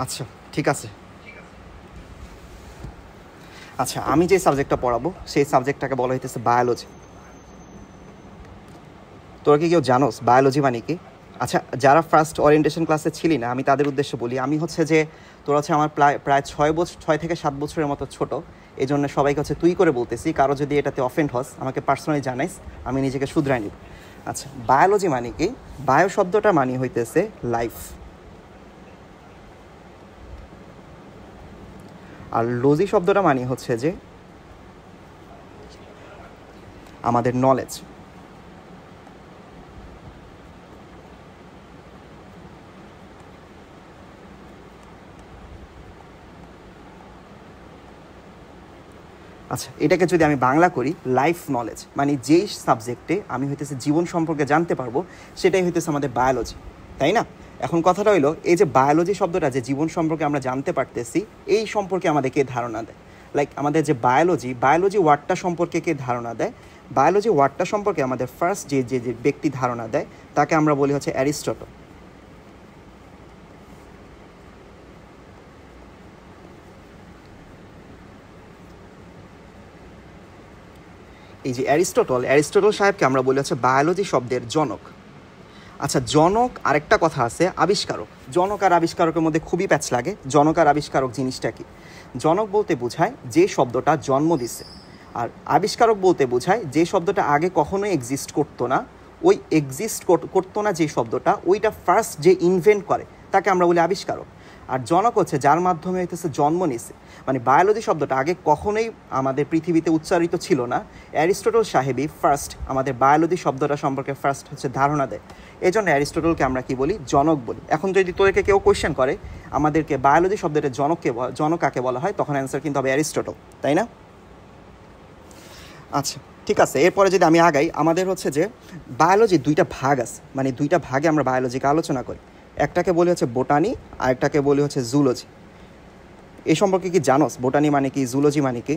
আচ্ছা ঠিক আছে। আচ্ছা আমি যে সাবজেক্টটা পড়াবো সেই সাবজেক্টটাকে বলা হইতেছে বায়োলজি। তোরা কি কেউ জানোস বায়োলজি মানে কি? আচ্ছা যারা ফার্স্ট ওরিয়েন্টেশন ক্লাসে ছিলি না আমি তাদের উদ্দেশ্যে বলি, আমি হচ্ছে যে তোরা হচ্ছে আমার প্রায় প্রায় 6 থেকে 7 বছরের মতো ছোট, এই জন্য সবাইকে হচ্ছে তুই করে বলতেছি, কারো যদি এটাতে অফেন্ড হস আমাকে পার্সোনালি জানাইস, আমি নিজেকে শুধরাই নিব। আচ্ছা বায়োলজি মানে কি? বায়ো শব্দটা মানে হইতেছে লাইফ, আর লজি শব্দটা মানে হচ্ছে যে আমাদের নলেজ। আচ্ছা এটাকে যদি আমি বাংলা করি, লাইফ নলেজ মানে যেই সাবজেক্টে আমি হইতেছে জীবন সম্পর্কে জানতে পারবো সেটাই হইতেছে আমাদের বায়োলজি, তাই না? এখন কথাটা হইলো এই যে বায়োলজি শব্দটা যে জীবন সম্পর্কে আমরা জানতে পারতেছি এই সম্পর্কে আমাদের কে ধারণা দেয়? লাইক আমাদের যে বায়োলজি ওয়ার্ডটা সম্পর্কে কে ধারণা দেয়? বায়োলজি ওয়ার্ডটা সম্পর্কে আমাদের ফার্স্ট যে যে যে ব্যক্তি ধারণা দেয় তাকে আমরা বলি হচ্ছে অ্যারিস্টটল। এই যে অ্যারিস্টটল সাহেবকে আমরা বলি হচ্ছে বায়োলজি শব্দের জনক। আচ্ছা জনক আরেকটা কথা আছে আবিষ্কারক। জনক আর আবিষ্কারকের মধ্যে খুবই প্যাচ লাগে। জনক আর আবিষ্কারক জিনিসটা কি? জনক বলতে বোঝায় যে শব্দটা জন্ম দিছে, আর আবিষ্কারক বলতে বোঝায় যে শব্দটা আগে কখনোই এক্সিস্ট করতো না, ওই এক্সিস্ট করতো না যে শব্দটা ওইটা ফার্স্ট যে ইনভেন্ট করে তাকে আমরা বলি আবিষ্কারক। আর জনক হচ্ছে যার মাধ্যমে হইতেছে জন্ম নিছে, মানে বায়োলজি শব্দটা আগে কখনোই আমাদের পৃথিবীতে উচ্চারিত ছিল না, অ্যারিস্টটল সাহেবই ফার্স্ট আমাদের বায়োলজি শব্দটা সম্পর্কে ফার্স্ট হচ্ছে ধারণা দেয়। এই জন্য অ্যারিস্টটলকে আমরা কি বলি? জনক বলি। এখন যদি তোদেরকে কেউ কোয়েশ্চেন করে আমাদেরকে বায়োলজি শব্দের জনক কাকে বলা হয়, তখন অ্যান্সার কিন্তু হবে অ্যারিস্টটল, তাই না? আচ্ছা ঠিক আছে, এরপরে যদি আমি আগাই, আমাদের হচ্ছে যে বায়োলজির দুইটা ভাগ আছে, মানে দুইটা ভাগে আমরা বায়োলজিকে আলোচনা করি। একটাকে বলি হচ্ছে বোটানি, আর একটাকে বলি হচ্ছে জুলজি। এই সম্পর্কে কি জানোস? বোটানি মানে কি, জুলজি মানে কি?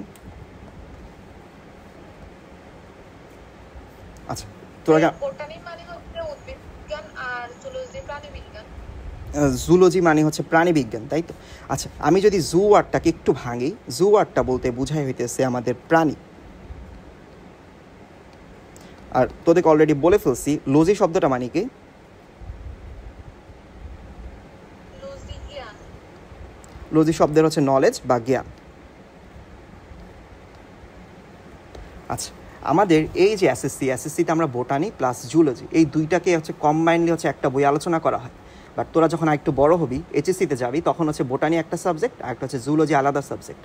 আচ্ছা তোরা বোটানি মানে হচ্ছে উদ্ভিদ বিজ্ঞান আর জুলজি প্রাণী বিজ্ঞান। জুলজি মানে হচ্ছে প্রাণী বিজ্ঞান, তাই তো? আচ্ছা আমি যদি জু ওয়ার্ডটাকে একটু ভাঙি, জু ওয়ার্ডটা বলতে বোঝাই হইতেছে আমাদের প্রাণী। আর তোদেরকে অলরেডি বলে ফেলছি লজি শব্দটা মানে কি? লজি জ্ঞান। লজি শব্দের হচ্ছে নলেজ বা জ্ঞান। আচ্ছা আমাদের এই যে এসএসসিতে আমরা বোটানি প্লাস জুলজি এই দুইটাকে হচ্ছে কম্বাইনলি হচ্ছে একটা বই আলোচনা করা হয়। বাট তোরা যখন একটু বড় হবি, এইচএসসিতে যাবি, তখন হচ্ছে বোটানি একটা সাবজেক্ট আর একটা হচ্ছে জুলজি আলাদা সাবজেক্ট।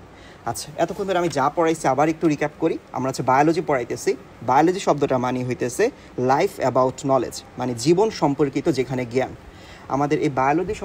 আচ্ছা এতক্ষণ ধরে আমি যা পড়াইছি আবার একটু রিক্যাপ করি। আমরা হচ্ছে বায়োলজি পড়াইতেছি। বায়োলজি শব্দটা মানে হইতেছে লাইফ অ্যাবাউট নলেজ, মানে জীবন সম্পর্কিত যেখানে জ্ঞান। আমাদের এই বায়োলজি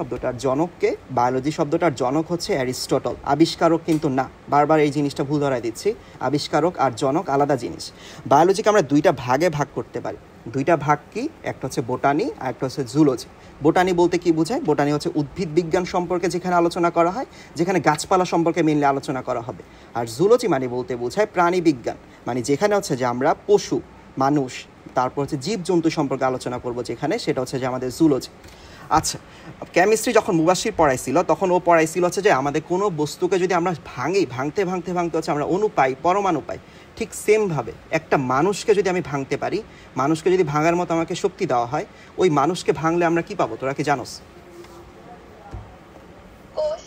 শব্দটার জনক হচ্ছে অ্যারিস্টটল, আবিষ্কারক কিন্তু না। বারবার এই জিনিসটা ভুল ধরাই দিচ্ছি, আবিষ্কারক আর জনক আলাদা জিনিস। বায়োলজিকে আমরা দুইটা ভাগে ভাগ করতে পারি। দুইটা ভাগ কি? একটা হচ্ছে বোটানি আর একটা হচ্ছে জুলজি। বোটানি বলতে কি বোঝায়? বোটানি হচ্ছে উদ্ভিদ বিজ্ঞান সম্পর্কে যেখানে আলোচনা করা হয়, যেখানে গাছপালা সম্পর্কে মেনলি আলোচনা করা হবে। আর জুলজি মানে বলতে বোঝায় প্রাণী বিজ্ঞান, মানে যেখানে হচ্ছে যে আমরা পশু, মানুষ, তারপর হচ্ছে জীবজন্তু সম্পর্কে আলোচনা করব, যেখানে সেটা হচ্ছে যে আমাদের জুলজি। আচ্ছা কেমিস্ট্রি যখন মুবাশির পড়াইছিল তখন ও পড়াইছিল হচ্ছে যে আমাদের কোনো বস্তুকে যদি আমরা ভাঙতে হচ্ছে আমরা অণু পাই, পরমাণু পাই। ঠিক সেমভাবে একটা মানুষকে যদি আমি ভাঙতে পারি, মানুষকে যদি ভাঙার মতো আমাকে শক্তি দেওয়া হয়, ওই মানুষকে ভাঙলে আমরা কি পাবো তোরা কি জানোস? কোষ।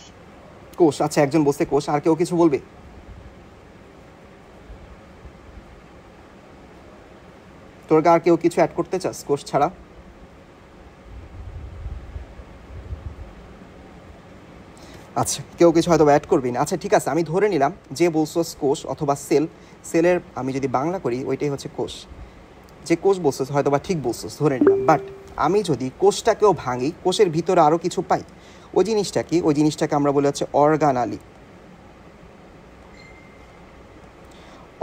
কোষ। আচ্ছা একজন বলছে কোষ, আর কেউ কিছু বলবে? তোরা আর কেউ কিছু অ্যাড করতে চাস কোষ ছাড়া? আচ্ছা কেউ কিছু হয়তো অ্যাড করবি না। আচ্ছা ঠিক আছে, আমি ধরে নিলাম যে বলছোস কোষ অথবা সেলের আমি যদি বাংলা করি ওইটাই হচ্ছে কোষ। যে কোষ বলছোস হয়তো বা ঠিক বলছোস, ধরে নিলাম। বাট আমি যদি কোষটাকেও ভাঙি, কোষের ভিতরে আরও কিছু পাই, ওই জিনিসটা কি? ওই জিনিসটাকে আমরা বলি হচ্ছে অর্গানালি।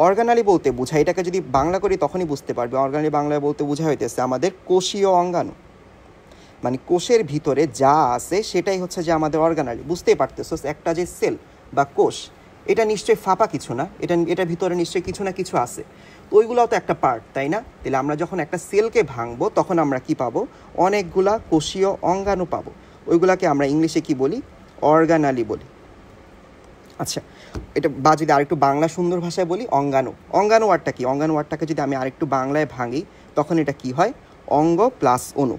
অর্গানালি বলতে বোঝায়, এটাকে যদি বাংলা করি তখনই বুঝতে পারবে, অর্গানালি বাংলায় বলতে বোঝা হইতেছে আমাদের কোষীয় অঙ্গাণু, মানে কোষের ভিতরে যা আছে সেটাই হচ্ছে যে আমাদের অর্গানালি। বুঝতেই পারতেছো একটা যে সেল বা কোষ, এটা নিশ্চয়ই ফাঁপা কিছু না, এটার ভিতরে নিশ্চয়ই কিছু না কিছু আছে। তো ওইগুলোও তো একটা পার্ট, তাই না? তাহলে আমরা যখন একটা সেলকে ভাঙবো তখন আমরা কি পাবো? অনেকগুলা কোষীয় অঙ্গাণু পাবো। ওইগুলাকে আমরা ইংলিশে কি বলি? অর্গানালি বলি। আচ্ছা, এটা বা যদি আরেকটু বাংলা সুন্দর ভাষায় বলি অঙ্গাণু। অঙ্গাণু ওয়ার্ডটা কি? অঙ্গাণু ওয়ার্ডটাকে যদি আমি আরেকটু বাংলায় ভাঙি তখন এটা কি হয়? অঙ্গ প্লাস অণু।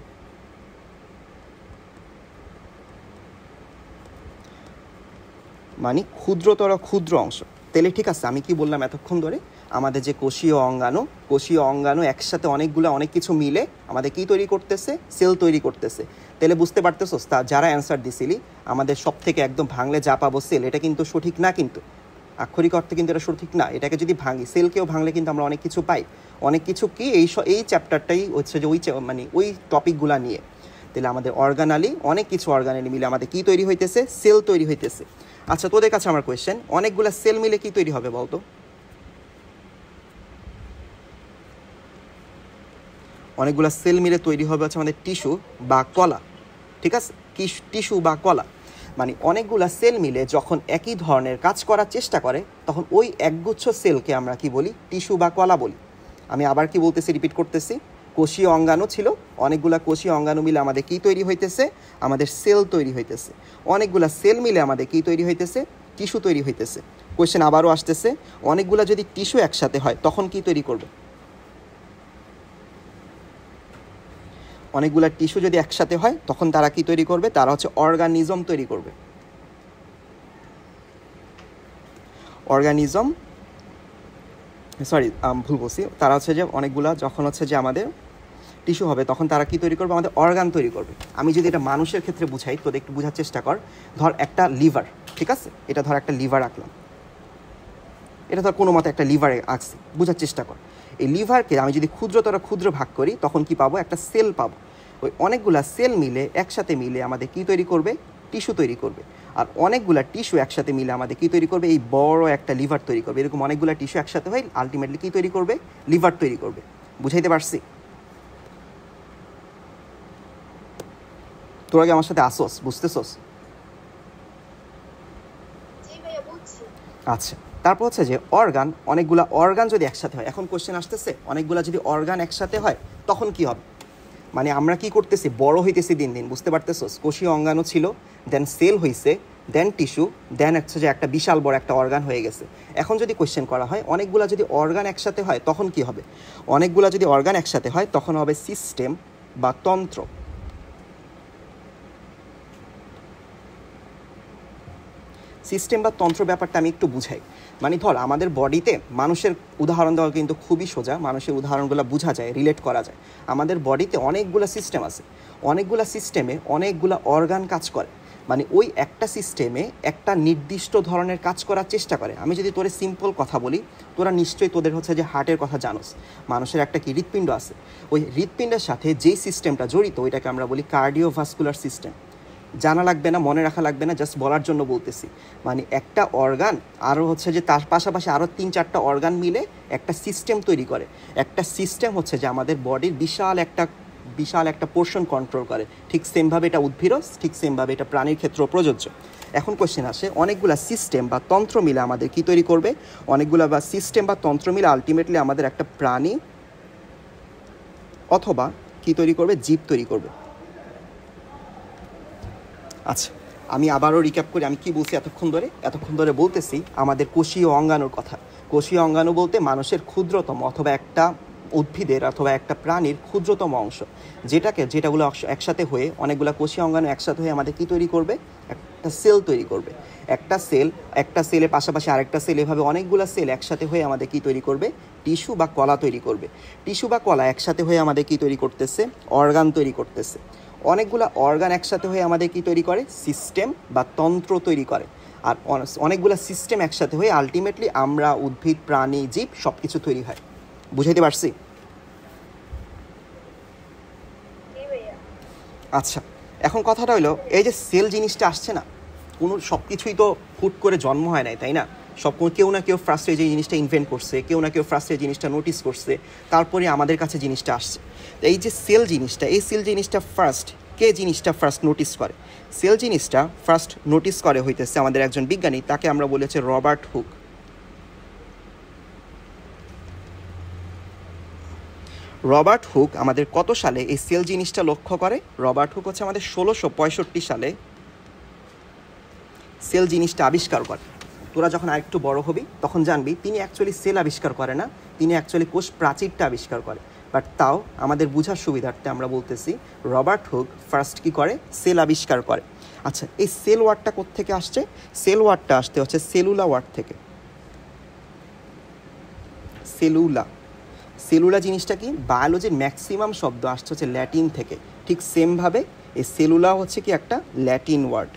মানে ক্ষুদ্রতর ক্ষুদ্র অংশ। তাহলে ঠিক আছে, আমি কি বললাম এতক্ষণ ধরে? আমাদের যে কোষীয় অঙ্গাণু একসাথে অনেক কিছু মিলে আমাদের কি তৈরি করতেছে? সেল তৈরি করতেছে। তাহলে বুঝতে পারতেছো যারা অ্যান্সার দিছিলি আমাদের সব থেকে একদম ভাঙলে যা পাবো সেল, এটা কিন্তু সঠিক না, কিন্তু আক্ষরিক অর্থে কিন্তু এটা সঠিক না। এটাকে যদি ভাঙি, সেলকেও ভাঙলে কিন্তু আমরা অনেক কিছু পাই। অনেক কিছু কি এই চ্যাপ্টারটাই হচ্ছে যে ওই টপিকগুলা নিয়ে। তাহলে আমাদের অর্গানালি অনেক কিছু অর্গানালি মিলে আমাদের কি তৈরি হইতেছে? সেল তৈরি হইতেছে। আচ্ছা, তোদের কাছে আমার কোয়েশ্চেন, অনেকগুলো সেল মিলে কি তৈরি হবে বলতো? অনেকগুলো সেল মিলে তৈরি হবে হচ্ছে আমাদের টিস্যু বা কলা। ঠিক আছে, টিস্যু বা কলা মানে অনেকগুলা সেল মিলে যখন একই ধরনের কাজ করার চেষ্টা করে তখন ওই একগুচ্ছ সেলকে আমরা কি বলি? টিস্যু বা কলা বলি। আমি আবার কি বলতেছি, রিপিট করতেছি, কোষীয় অঙ্গাণু ছিল, অনেকগুলা কোষীয় অঙ্গাণু মিলে আমাদের কি তৈরি হইতেছে? আমাদের সেল তৈরি হইতেছে। অনেকগুলা সেল মিলে আমাদের কি তৈরি হইতেছে? টিস্যু তৈরি হইতেছে। কোয়েশ্চেন আবারও আসতেছে, অনেকগুলা যদি টিস্যু একসাথে হয় তখন কি তৈরি করবে? অনেকগুলা টিস্যু যদি একসাথে হয় তখন তারা কি তৈরি করবে? তারা হচ্ছে অর্গানিজম তৈরি করবে। অর্গানিজম, সরি ভুল বলছি, তারা হচ্ছে যে অনেকগুলা যখন হচ্ছে যে আমাদের টিস্যু হবে তখন তারা কি তৈরি করবে? আমাদের অর্গান তৈরি করবে। আমি যদি এটা মানুষের ক্ষেত্রে বুঝাই, তোদের একটু বোঝার চেষ্টা কর। ধর একটা লিভার, ঠিক আছে, এটা ধর একটা লিভার আঁকলাম, এটা ধর কোনো মতো একটা লিভারে আঁকছি, বোঝার চেষ্টা কর। এই লিভারকে আমি যদি ক্ষুদ্র ভাগ করি তখন কি পাবো? একটা সেল পাবো। ওই অনেকগুলা সেল মিলে একসাথে মিলে আমাদের কি তৈরি করবে? টিস্যু তৈরি করবে। আর অনেকগুলা টিস্যু একসাথে মিলে আমাদের কি তৈরি করবে? এই বড় একটা লিভার তৈরি করবে। এরকম অনেকগুলা টিস্যু একসাথে হয় আলটিমেটলি কি তৈরি করবে? লিভার তৈরি করবে। বুঝাইতে পারছি? তোরা কি আমার সাথে আসোস? বুঝতেছোস? জি ভাইয়া বুঝছি। আচ্ছা, তারপর হচ্ছে যে অর্গান, অনেকগুলা অর্গান যদি একসাথে হয়, এখন কোশ্চেন আসতেছে অনেকগুলা যদি অর্গান একসাথে হয় তখন কি হবে? মানে আমরা কি করতেছি? বড় হইতেছি দিন দিন, বুঝতে পারতেছোস? কোষীয় অঙ্গাণু ছিল, দেন সেল হইছে, দেন টিস্যু, দেন হচ্ছে যে একটা বিশাল বড় একটা অর্গান হয়ে গেছে। এখন যদি কোয়েশ্চেন করা হয় অনেকগুলা যদি অর্গান একসাথে হয় তখন কি হবে? অনেকগুলা যদি অর্গান একসাথে হয় তখন হবে সিস্টেম বা তন্ত্র। সিস্টেম বা তন্ত্র ব্যাপারটা আমি একটু বুঝাই। মানে ধর আমাদের বডিতে মানুষের উদাহরণ দেওয়া কিন্তু খুবই সোজা, মানুষের উদাহরণগুলো বোঝা যায়, রিলেট করা যায়। আমাদের বডিতে অনেকগুলো সিস্টেম আছে, অনেকগুলো সিস্টেমে অনেকগুলো অর্গান কাজ করে। মানে ওই একটা সিস্টেমে একটা নির্দিষ্ট ধরনের কাজ করার চেষ্টা করে। আমি যদি তোরে সিম্পল কথা বলি, তোরা নিশ্চয়ই তোদের হচ্ছে যে হার্টের কথা জানোস। মানুষের একটা কি হৃৎপিণ্ড আছে, ওই হৃৎপিণ্ডের সাথে যেই সিস্টেমটা জড়িত ওইটাকে আমরা বলি কার্ডিওভাস্কুলার সিস্টেম। জানা লাগবে না, মনে রাখা লাগবে না, জাস্ট বলার জন্য বলতেছি। মানে একটা অর্গান আরও হচ্ছে যে তার পাশাপাশি আরও 3-4টা অর্গান মিলে একটা সিস্টেম তৈরি করে। একটা সিস্টেম হচ্ছে যে আমাদের বডির বিশাল একটা পোর্শন কন্ট্রোল করে। ঠিক সেমভাবে এটা উদ্ভিদও, ঠিক সেমভাবে এটা প্রাণীর ক্ষেত্রেও প্রযোজ্য। এখন কোয়েশ্চেন আসে, অনেকগুলা সিস্টেম বা তন্ত্র মিলে আমাদের কি তৈরি করবে? অনেকগুলা বা সিস্টেম বা তন্ত্র মিলে আলটিমেটলি আমাদের একটা প্রাণী অথবা কি তৈরি করবে? জীব তৈরি করবে। আচ্ছা, আমি আবারও রিক্যাপ করি আমি কি বলছি এতক্ষণ ধরে বলতেছি আমাদের কোষীয় অঙ্গাণুর কথা। কোষীয় অঙ্গাণু বলতে মানুষের ক্ষুদ্রতম অথবা একটা উদ্ভিদের অথবা একটা প্রাণীর ক্ষুদ্রতম অংশ, যেটাগুলো একসাথে হয়ে অনেকগুলো কোষীয় অঙ্গাণু একসাথে হয়ে আমাদের কি তৈরি করবে? একটা সেল তৈরি করবে। একটা সেলের পাশাপাশি আরেকটা সেল, এভাবে অনেকগুলো সেল একসাথে হয়ে আমাদের কি তৈরি করবে? টিস্যু বা কলা তৈরি করবে। টিস্যু বা কলা একসাথে হয়ে আমাদের কি তৈরি করতেছে? অর্গান তৈরি করতেছে। অনেকগুলো অর্গান একসাথে হয়ে আমাদের কি তৈরি করে? সিস্টেম বা তন্ত্র তৈরি করে। আর অনেকগুলো সিস্টেম একসাথে হয়ে আলটিমেটলি আমরা, উদ্ভিদ, প্রাণী, জীব সব কিছু তৈরি হয়। বুঝাইতে পারছি? জি ভাইয়া। আচ্ছা, এখন কথাটা হলো এই যে সেল জিনিসটা আসছে না, সব কিছুই তো হুট করে জন্ম হয় নাই, তাই না? কেউ না কেউ ফার্স্টে যে জিনিসটা ইনভেন্ট করছে, কেউ না কেউ ফার্স্টে জিনিসটা নোটিস করছে, তারপরে আমাদের কাছে জিনিসটা আসছে। এই যে সেল জিনিসটা জিনিসটা ফার্স্ট নোটিস করে? সেল জিনিসটা ফার্স্ট নোটিস করে হইতেছে আমাদের একজন বিজ্ঞানী, তাকে আমরা বলেছি রবার্ট হুক। রবার্ট হুক আমাদের কত সালে এই সেল জিনিসটা লক্ষ্য করে? রবার্ট হুক হচ্ছে আমাদের 1665 সালে সেল জিনিসটা আবিষ্কার করে। তোরা যখন আরেকটু বড় হবি তখন জানবি তিনি অ্যাকচুয়ালি সেল আবিষ্কার করে না, তিনি অ্যাকচুয়ালি কোষ প্রাচীরটা আবিষ্কার করে। বাট তাও আমাদের বোঝার সুবিধার্থে আমরা বলতেছি রবার্ট হুক ফার্স্ট কী করে, সেল আবিষ্কার করে। আচ্ছা, এই সেল ওয়ার্ডটা কোত্থেকে আসছে? সেল ওয়ার্ডটা আসতে হচ্ছে সেলুলা ওয়ার্ড থেকে। সেলুলা, সেলুলা জিনিসটা কি, বায়োলজির ম্যাক্সিমাম শব্দ আসছে হচ্ছে ল্যাটিন থেকে। ঠিক সেমভাবে এই সেলুলা হচ্ছে কি একটা ল্যাটিন ওয়ার্ড।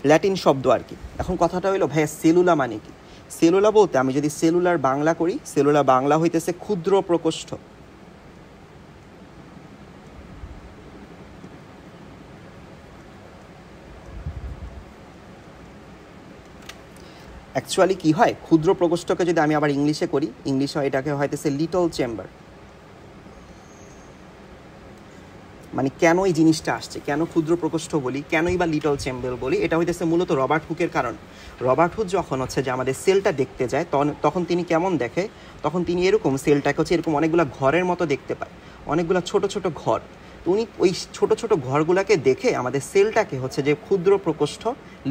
ল্যাটিন শব্দ আর কি। এখন কথাটা হইলো ভাইয়া সেলুলা মানে কি? সেলুলা বলতে আমি যদি সেলুলার বাংলা করি, সেলুলা বাংলা হইতেছে ক্ষুদ্র প্রকোষ্ঠ। অ্যাকচুয়ালি কি হয়, ক্ষুদ্র প্রকোষ্ঠকে যদি আমি আবার ইংলিশে করি, ইংলিশে এটাকে হইতেছে লিটল চেম্বার। মানে কেন এই জিনিসটা আসছে, কেন ক্ষুদ্র প্রকোষ্ঠ বলি, কেনই বা লিটল চেম্বার বলি, এটা হইতেছে মূলত রবার্ট হুকের কারণ। রবার্ট হুক যখন হচ্ছে যে আমাদের সেলটা দেখতে যায় তখন তিনি কেমন দেখে, তখন তিনি এরকম সেলটাকে হচ্ছে এরকম অনেকগুলো ঘরের মতো দেখতে পায়, অনেকগুলো ছোট ছোট ঘর। তো উনি ওই ছোট ছোট ঘরগুলোকে দেখে আমাদের সেলটাকে হচ্ছে যে ক্ষুদ্র প্রকোষ্ঠ,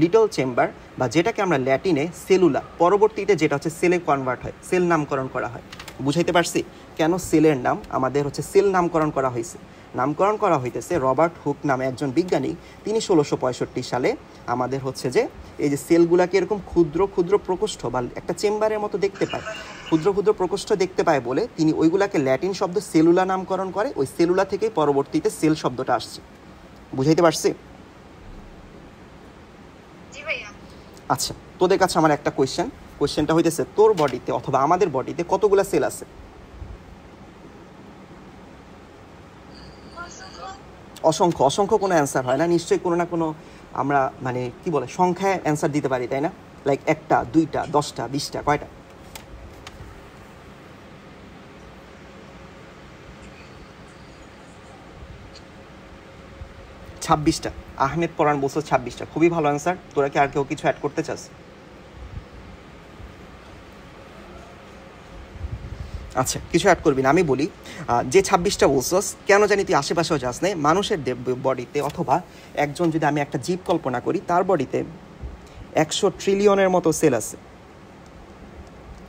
লিটল চেম্বার, বা যেটাকে আমরা ল্যাটিনে সেলুলা, পরবর্তীতে যেটা হচ্ছে সেলে কনভার্ট হয়, সেল নামকরণ করা হয়। বুঝাইতে পারছি কেন সেলের নাম আমাদের হচ্ছে সেল নামকরণ করা হয়েছে? নামকরণ করা হইতেছে রবার্ট হুক নামে একজন বিজ্ঞানী, তিনি 1665 সালে আমাদের হচ্ছে যে এই যে সেলগুলাকে এরকম ক্ষুদ্র ক্ষুদ্র প্রকোষ্ঠ বা একটা চেম্বারের মতো দেখতে পায়, ক্ষুদ্র ক্ষুদ্র প্রকোষ্ঠ দেখতে পায় বলে তিনি ওইগুলাকে ল্যাটিন শব্দ সেলুলা নামকরণ করে। ওই সেলুলা থেকেই পরবর্তীতে সেল শব্দটা আসছে। বুঝাইতে পারছি? আচ্ছা, তোদের কাছে আমার একটা কোয়েশ্চেনটা হইতেছে, তোর বডিতে অথবা আমাদের বডিতে কতগুলা সেল আছে? অসংখ্য। অসংখ্য কোনো অ্যান্সার হয় না, নিশ্চয়ই কোনো না কোনো আমরা মানে কি বলে সংখ্যায় অ্যান্সার দিতে পারি, তাই না? লাইক 1টা 2টা 10টা 20টা, কয়টা? 26টা। আহমেদ পরাণ বলছো 26টা, খুবই ভালো অ্যান্সার। তোরা কি আর কেউ কিছু অ্যাড করতে চাস? আচ্ছা, কিছু অ্যাড করবি না, আমি বলি যে 26টা বলছস, কেন জানি তুই আশেপাশেও যাস না। মানুষের বডিতে অথবা একজন যদি আমি একটা জীব কল্পনা করি, তার বডিতে 100 ট্রিলিয়নের মতো সেল আছে।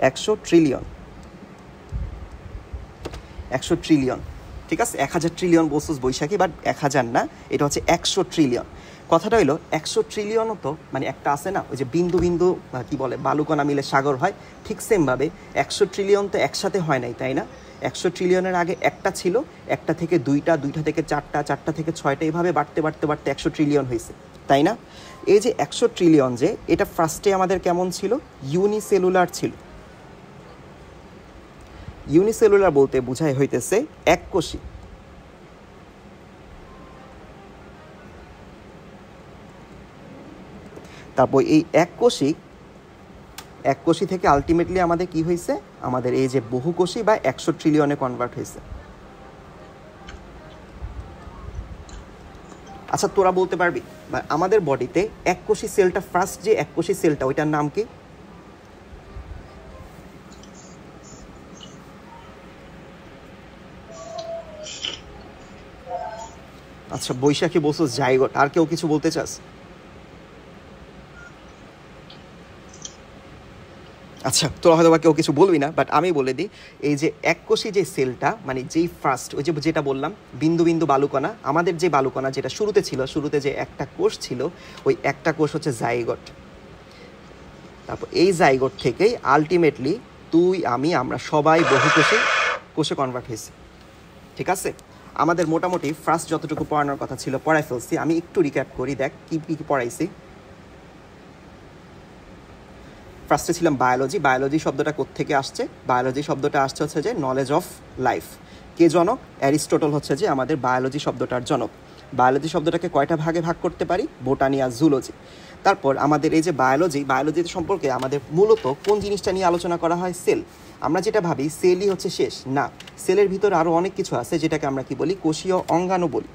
100 ট্রিলিয়ন, 100 ট্রিলিয়ন, ঠিক আছে? 1000 ট্রিলিয়ন বলছস বৈশাখী, বাট 1000 না, এটা হচ্ছে 100 ট্রিলিয়ন। কথাটা হইলো 100 ট্রিলিয়নও তো মানে একটা আছে না, ওই যে বিন্দু বিন্দু কি বলে বালুকণা মিলে সাগর হয়, ঠিক সেমভাবে 100 ট্রিলিয়ন তো একসাথে হয় নাই, তাই না? 100 ট্রিলিয়নের আগে একটা ছিল, একটা থেকে 2টা, 2টা থেকে 4টা, 4টা থেকে 6টা, এইভাবে বাড়তে বাড়তে বাড়তে 100 ট্রিলিয়ন হয়েছে, তাই না? এই যে 100 ট্রিলিয়ন, যে এটা ফার্স্টে আমাদের কেমন ছিল, ইউনিসেলুলার ছিল। ইউনিসেলুলার বলতে বোঝায় হইতেছে এককোষী। তারপর এই এককোষী থেকে আলটিমেটলি আমাদের কি হয়েছে, আমাদের এই যে বহুকোষী বা 100 ট্রিলিয়নে কনভার্ট হয়েছে। আচ্ছা, তোরা বলতে পারবি আমাদের বডিতে এককোষী সেলটা, ফার্স্ট যে এককোষী সেলটা, ওইটার নাম কি? আচ্ছা, বৈশাখী বলছো জাইগোট, আর কেউ কিছু বলতে চাস? আচ্ছা, তোরা হয়তো বা কেউ কিছু বলবি না, বাট আমি বলে দিই, এই যে এককোষী যে সেলটা, মানে যেই ফার্স্ট, ওই যে যেটা বললাম বিন্দু বিন্দু বালুকণা, আমাদের যে বালুকণা যেটা শুরুতে ছিল, শুরুতে যে একটা কোষ ছিল, ওই একটা কোষ হচ্ছে জাইগোট। তারপর এই জাইগোট থেকেই আলটিমেটলি তুই আমি আমরা সবাই বহুকোষী কোষে কনভার্ট হয়েছি, ঠিক আছে? আমাদের মোটামুটি ফার্স্ট যতটুকু পড়ানোর কথা ছিল পড়াই ফেলছি। আমি একটু রিক্যাপ করি, দেখ কী কী পড়াইছি। ফার্স্টে ছিলাম বায়োলজি। বায়োলজি শব্দটা কোত্থেকে আসছে? বায়োলজি শব্দটা আসছে হচ্ছে যে নলেজ অফ লাইফ। কে জনক? অ্যারিস্টটল হচ্ছে যে আমাদের বায়োলজি শব্দটার জনক। বায়োলজি শব্দটাকে কয়টা ভাগে ভাগ করতে পারি? বোটানি আর জুলজি। তারপর আমাদের এই যে বায়োলজি সম্পর্কে আমাদের মূলত কোন জিনিসটা নিয়ে আলোচনা করা হয়? সেল। আমরা যেটা ভাবি সেলই হচ্ছে শেষ, না, সেলের ভিতরে আরও অনেক কিছু আছে, যেটাকে আমরা কি বলি? কোষীয় অঙ্গাণু বলি।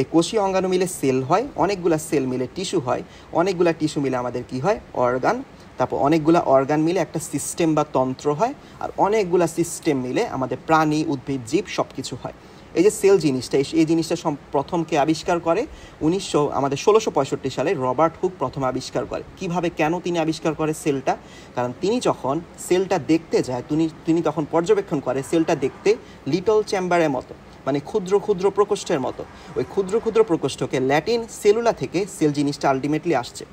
এই কোষীয় অঙ্গাণু মিলে সেল হয়, অনেকগুলা সেল মিলে টিস্যু হয়, অনেকগুলা টিস্যু মিলে আমাদের কি হয়? অর্গান। তারপর অনেকগুলা অর্গান মিলে একটা সিস্টেম বা তন্ত্র হয়, আর অনেকগুলা সিস্টেম মিলে আমাদের প্রাণী, উদ্ভিদ, জীব সব কিছু হয়। এই যে সেল জিনিসটা, এই জিনিসটা প্রথম কে আবিষ্কার করে? 1665 সালে রবার্ট হুক প্রথম আবিষ্কার করে। কিভাবে, কেন তিনি আবিষ্কার করে সেলটা? কারণ তিনি যখন সেলটা দেখতে যায়, তিনি তখন পর্যবেক্ষণ করে সেলটা দেখতে লিটল চেম্বারের মতো, মানে ক্ষুদ্র ক্ষুদ্র প্রকোষ্ঠের মতো। ওই ক্ষুদ্র ক্ষুদ্র প্রকোষ্ঠকে ল্যাটিন সেলুলা থেকে সেল জিনিসটা আলটিমেটলি আসছে।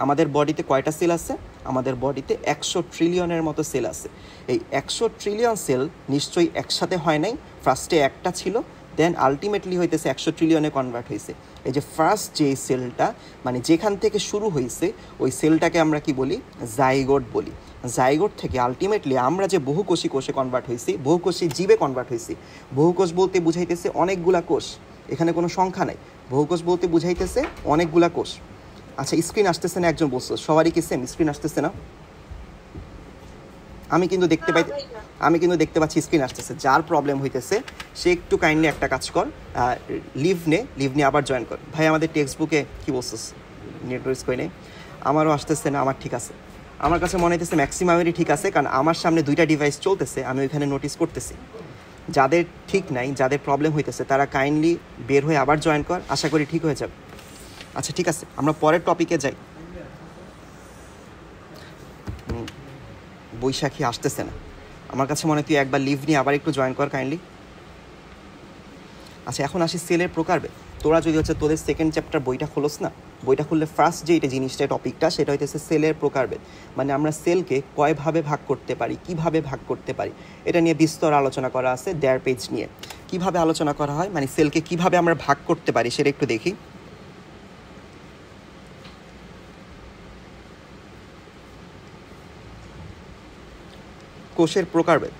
আমাদের বডিতে কয়টা সেল আছে? আমাদের বডিতে 100 ট্রিলিয়নের মতো সেল আছে। এই 100 ট্রিলিয়ন সেল নিশ্চয়ই একসাথে হয় নাই, ফার্স্টে একটা ছিল, দেন আলটিমেটলি হইতেছে 100 ট্রিলিয়নে কনভার্ট হয়েছে। এই যে ফার্স্ট যে সেলটা, মানে যেখান থেকে শুরু হয়েছে, ওই সেলটাকে আমরা কি বলি? জাইগোট বলি। জাইগোট থেকে আলটিমেটলি আমরা যে বহুকোষী কোষে কনভার্ট হয়েছি, বহুকোষী জীবে কনভার্ট হয়েছি। বহুকোষ বলতে বুঝাইতেছে অনেকগুলা কোষ, এখানে কোনো সংখ্যা নাই। বহুকোষ বলতে বুঝাইতেছে অনেকগুলা কোষ। আচ্ছা, স্ক্রিন আসতেছে না? একজন বলছো, সবারই কি সেম স্ক্রিন আসতেছে না? আমি কিন্তু দেখতে পাচ্ছি স্ক্রিন আসতেছে। যার প্রবলেম হইতেছে সে একটু কাইন্ডলি একটা কাজ কর, লিভ নে আবার জয়েন কর। ভাই আমাদের টেক্সট বুকে কী বলছিস? নেটওয়ার্ক কই নেই, আমারও আসতেছে না। আমার ঠিক আছে, আমার কাছে মনে হইতেছে ম্যাক্সিমামেরই ঠিক আছে, কারণ আমার সামনে দুইটা ডিভাইস চলতেছে, আমি ওইখানে নোটিস করতেছি। যাদের ঠিক নাই, যাদের প্রবলেম হইতেছে, তারা কাইন্ডলি বের হয়ে আবার জয়েন কর, আশা করি ঠিক হয়ে যাবে। আচ্ছা ঠিক আছে, আমরা পরের টপিকে যাই। বৈশাখী আসতেছে না, আমার কাছে মনে হয় তুই একবার লিভ নিয়ে আবার একটু জয়েন কর কাইন্ডলি। আচ্ছা এখন আসি সেলের প্রকারভেদ। তোরা যদি হচ্ছে তোদের সেকেন্ড চ্যাপ্টার বইটা খোলস না, বইটা খুললে ফার্স্ট যে এটা জিনিসটা টপিকটা, সেটা হইতেছে সেলের প্রকারভেদ। মানে আমরা সেলকে কয়ভাবে ভাগ করতে পারি, কিভাবে ভাগ করতে পারি, এটা নিয়ে বিস্তর আলোচনা করা আছে 1.5 পেজ নিয়ে। কিভাবে আলোচনা করা হয়, মানে সেলকে কিভাবে আমরা ভাগ করতে পারি সেটা একটু দেখি। কোষের প্রকারভেদ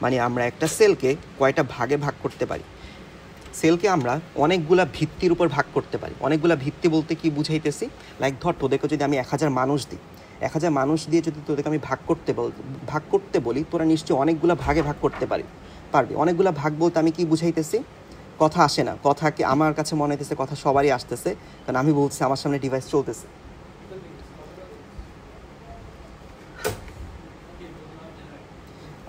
মানে আমরা একটা সেলকে কয়টা ভাগে ভাগ করতে পারি। সেলকে আমরা অনেকগুলা ভিত্তির উপর ভাগ করতে পারি। অনেকগুলা ভিত্তি বলতে কি বুঝাইতেছি, লাইক ধর তোদেরকে যদি আমি 1000 মানুষ দিই, 1000 মানুষ দিয়ে যদি তোদেরকে আমি ভাগ করতে বলি, তোরা নিশ্চয়ই অনেকগুলা ভাগে ভাগ করতে পারবি। অনেকগুলা ভাগ বলতে আমি কি বুঝাইতেছি? কথা আসে না, কথা কি আমার কাছে মনে হইতেছে কথা সবারই আসতেছে, কারণ আমি বলছি আমার সামনে ডিভাইস চলতেছে।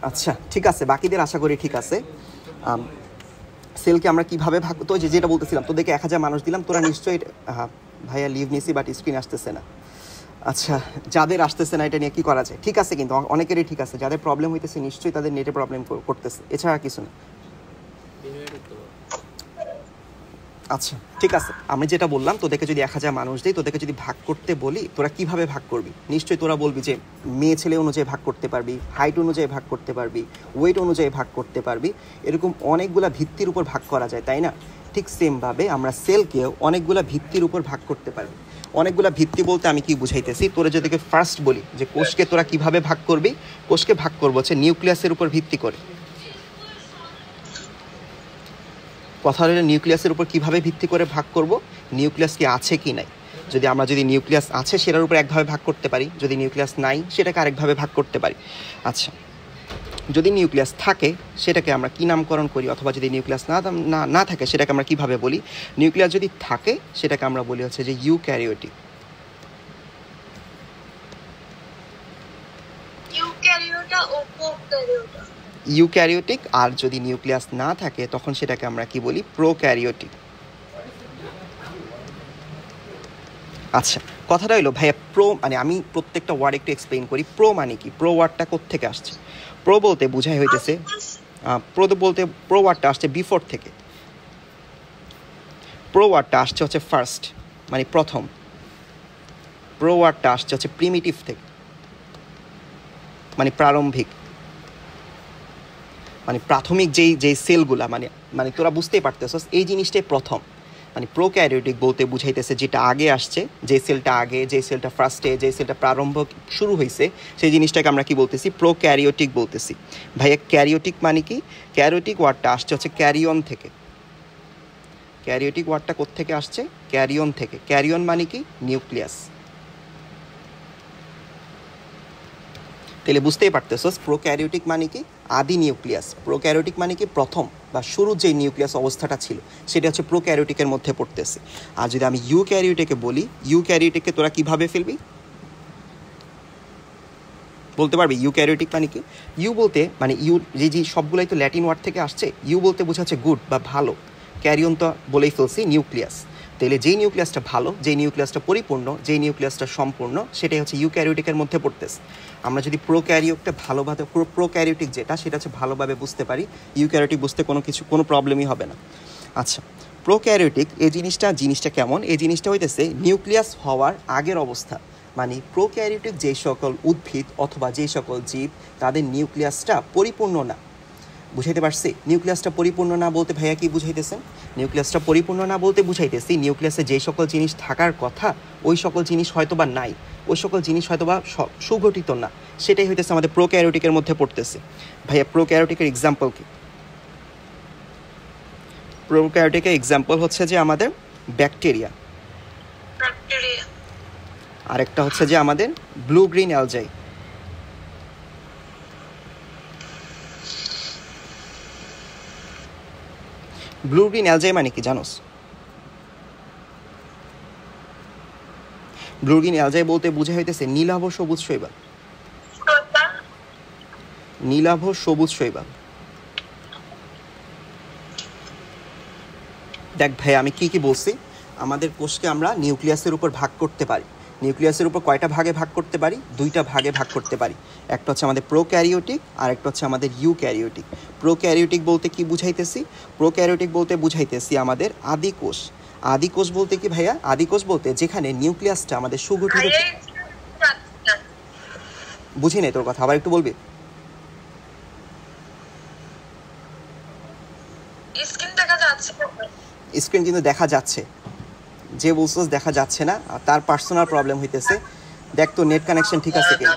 আচ্ছা ঠিক আছে, বাকিদের আশা করি ঠিক আছে। সেলকে আমরা কীভাবে ভাগ, তো যেটা বলতেছিলাম, তোদেরকে 1000 মানুষ দিলাম, তোরা নিশ্চয়ই ভাইয়া লিভ নিয়েছি, বাট স্ক্রিন আসতেছে না। আচ্ছা যাদের আসতেছে না এটা নিয়ে কী করা যায়? ঠিক আছে, কিন্তু অনেকেরই ঠিক আছে, যাদের প্রবলেম হইতেছে নিশ্চয়ই তাদের নেটে প্রবলেম করতেছে, এছাড়া কিছু না। আচ্ছা ঠিক আছে, আমি যেটা বললাম, তোদেরকে যদি 1000 মানুষ দিই, তোদেরকে যদি ভাগ করতে বলি, তোরা কিভাবে ভাগ করবি? নিশ্চয়ই তোরা বলবি যে মেয়ে ছেলে অনুযায়ী ভাগ করতে পারবি, হাইট অনুযায়ী ভাগ করতে পারবি, ওয়েট অনুযায়ী ভাগ করতে পারবি, এরকম অনেকগুলা ভিত্তির উপর ভাগ করা যায়, তাই না? ঠিক সেমভাবে আমরা সেলকেও অনেকগুলা ভিত্তির উপর ভাগ করতে পারবি। অনেকগুলা ভিত্তি বলতে আমি কি বুঝাইতেছি, তোরা যদি ফার্স্ট বলি যে কোষকে তোরা কিভাবে ভাগ করবি, কোষকে ভাগ করবো হচ্ছে নিউক্লিয়াসের উপর ভিত্তি করে। কথা হলো নিউক্লিয়াসের উপর কীভাবে ভিত্তি করে ভাগ করব, নিউক্লিয়াস কি আছে কি নাই। যদি নিউক্লিয়াস আছে সেটার উপর একভাবে ভাগ করতে পারি, যদি নিউক্লিয়াস নাই সেটাকে আরেকভাবে ভাগ করতে পারি। আচ্ছা যদি নিউক্লিয়াস থাকে সেটাকে আমরা কি নামকরণ করি, অথবা যদি নিউক্লিয়াস না থাকে সেটাকে আমরা কিভাবে বলি? নিউক্লিয়াস যদি থাকে সেটাকে আমরা বলি হচ্ছে যে ইউক্যারিওটিক। ইউক্যারিওটিক। আর যদি নিউক্লিয়াস না থাকে তখন সেটাকে আমরা কি বলি? প্রোক্যারিওটিক। আচ্ছা কথাটা হলো ভাইয়া প্রো মানে আমি প্রত্যেকটা ওয়ার্ড একটু এক্সপ্লেইন করি। প্রো মানে কি? প্রো ওয়ার্ডটা কোত্থেকে আসছে? প্রো বলতে বোঝাই হইতেছে প্রো ওয়ার্ডটা আসছে বিফোর থেকে। প্রো ওয়ার্ডটা আসছে হচ্ছে ফার্স্ট মানে প্রথম। প্রো ওয়ার্ডটা আসছে হচ্ছে প্রিমিটিভ থেকে মানে প্রারম্ভিক, মানে প্রাথমিক যেই সেলগুলা মানে তোরা বুঝতেই পারতেছস এই জিনিসটাই প্রথম। মানে প্রোক্যারিওটিক বলতে বুঝাইতেছে যেটা আগে আসছে, যে সেলটা আগে, যে সেলটা ফার্স্টে, যে সেলটা প্রারম্ভ শুরু হয়েছে, সেই জিনিসটাকে আমরা কি বলতেছি? প্রোক্যারিওটিক বলতেছি। ভাইয়া ক্যারিওটিক মানে কি? ক্যারিওটিক ওয়ার্ডটা আসছে হচ্ছে ক্যারিয়ন থেকে। ক্যারিওটিক ওয়ার্ডটা কোত্থেকে আসছে? ক্যারিয়ন থেকে। ক্যারিয়ন মানে কি? নিউক্লিয়াস। তাহলে বুঝতেই পারতেছস প্রোক্যারিওটিক মানে কি? আদি নিউক্লিয়াস। প্রোক্যারিওটিক মানে কি? প্রথম বা শুরুর যে নিউক্লিয়াস অবস্থাটা ছিল সেটা হচ্ছে প্রোক্যারিওটিকের মধ্যে পড়তেছে। আর যদি আমি ইউক্যারিওটিকে বলি, ইউক্যারিওটিককে তোরা কিভাবে ফেলবি? বলতে পারবে ইউক্যারিওটিক মানে কি? ইউ বলতে মানে ইউ যে সবগুলাই তো ল্যাটিন ওয়ার্ড থেকে আসছে। ইউ বলতে বোঝাচ্ছে গুড বা ভালো, ক্যারিয়ন তো বলেই ফেলছি নিউক্লিয়াস। তাহলে যেই নিউক্লিয়াসটা ভালো, যেই নিউক্লিয়াসটা পরিপূর্ণ, যেই নিউক্লিয়াসটা সম্পূর্ণ, সেটাই হচ্ছে ইউক্যারিওটিকের মধ্যে পড়তেছে। আমরা যদি প্রোক্যারিওটটা ভালোভাবে প্রোক্যারিওটিক যেটা সেটা হচ্ছে ভালোভাবে বুঝতে পারি, ইউক্যারিওটিক বুঝতে কোনো প্রবলেমই হবে না। আচ্ছা, প্রোক্যারিওটিক এই জিনিসটা কেমন? এই জিনিসটা হইতেছে নিউক্লিয়াস হওয়ার আগের অবস্থা। মানে প্রোক্যারিওটিক যেই সকল উদ্ভিদ অথবা যেই সকল জীব তাদের নিউক্লিয়াসটা পরিপূর্ণ না। বুঝাইতে পারছি? নিউক্লিয়াসটা পরিপূর্ণ না বলতে ভাইয়া কি বুঝাইতেছেন? নিউক্লিয়াসটা পরিপূর্ণ না বলতে বুঝাইতেছি নিউক্লিয়াসে যেই সকল জিনিস থাকার কথা ওই সকল জিনিস হয়তোবা নাই, ওই সকল জিনিস হয়তোবা সুগঠিত না। সেটাই হইতেছে আমাদের প্রোক্যারিওটিকের মধ্যে পড়তেছে। ভাইয়া প্রোক্যারিওটিকের এক্সাম্পল কি? প্রোক্যারিওটিকের এক্সাম্পল হচ্ছে যে আমাদের ব্যাকটেরিয়া, আরেকটা হচ্ছে যে আমাদের ব্লু গ্রিন অ্যালজাই। ব্লু গ্রিন অ্যালজাই মানে কি জানোস? ব্লু গ্রিন অ্যালজাই বলতে বোঝা হইতেছে নীলাভ সবুজ শৈবাল। নীলাভ সবুজ শৈবাল। দেখ ভাই আমি কি বলছি, আমাদের কোষকে আমরা নিউক্লিয়াসের উপর ভাগ করতে পারি। নিউক্লিয়াসের উপর কয়টা ভাগে ভাগ করতে পারি? দুইটা ভাগে ভাগ করতে পারি। একটা হচ্ছে আমাদের প্রোক্যারিওটিক আর একটা হচ্ছে আমাদের ইউক্যারিওটিক। প্রোক্যারিওটিক বলতে কি বুঝাইতেছি? প্রোক্যারিওটিক বলতে বুঝাইতেছি আমাদের আদি কোষ। আদি কোষ বলতে কি ভাইয়া? আদি কোষ বলতে যেখানে নিউক্লিয়াসটা আমাদের সুগঠিত। বুঝি নাই তোর কথা, আবার একটু বলবি? স্ক্রিন কিন্তু দেখা যাচ্ছে, যে বলছস দেখা যাচ্ছে না, তার পার্সোনাল প্রবলেম হইতেছে। দেখ তো নেট কানেকশন ঠিক আছে কিনা।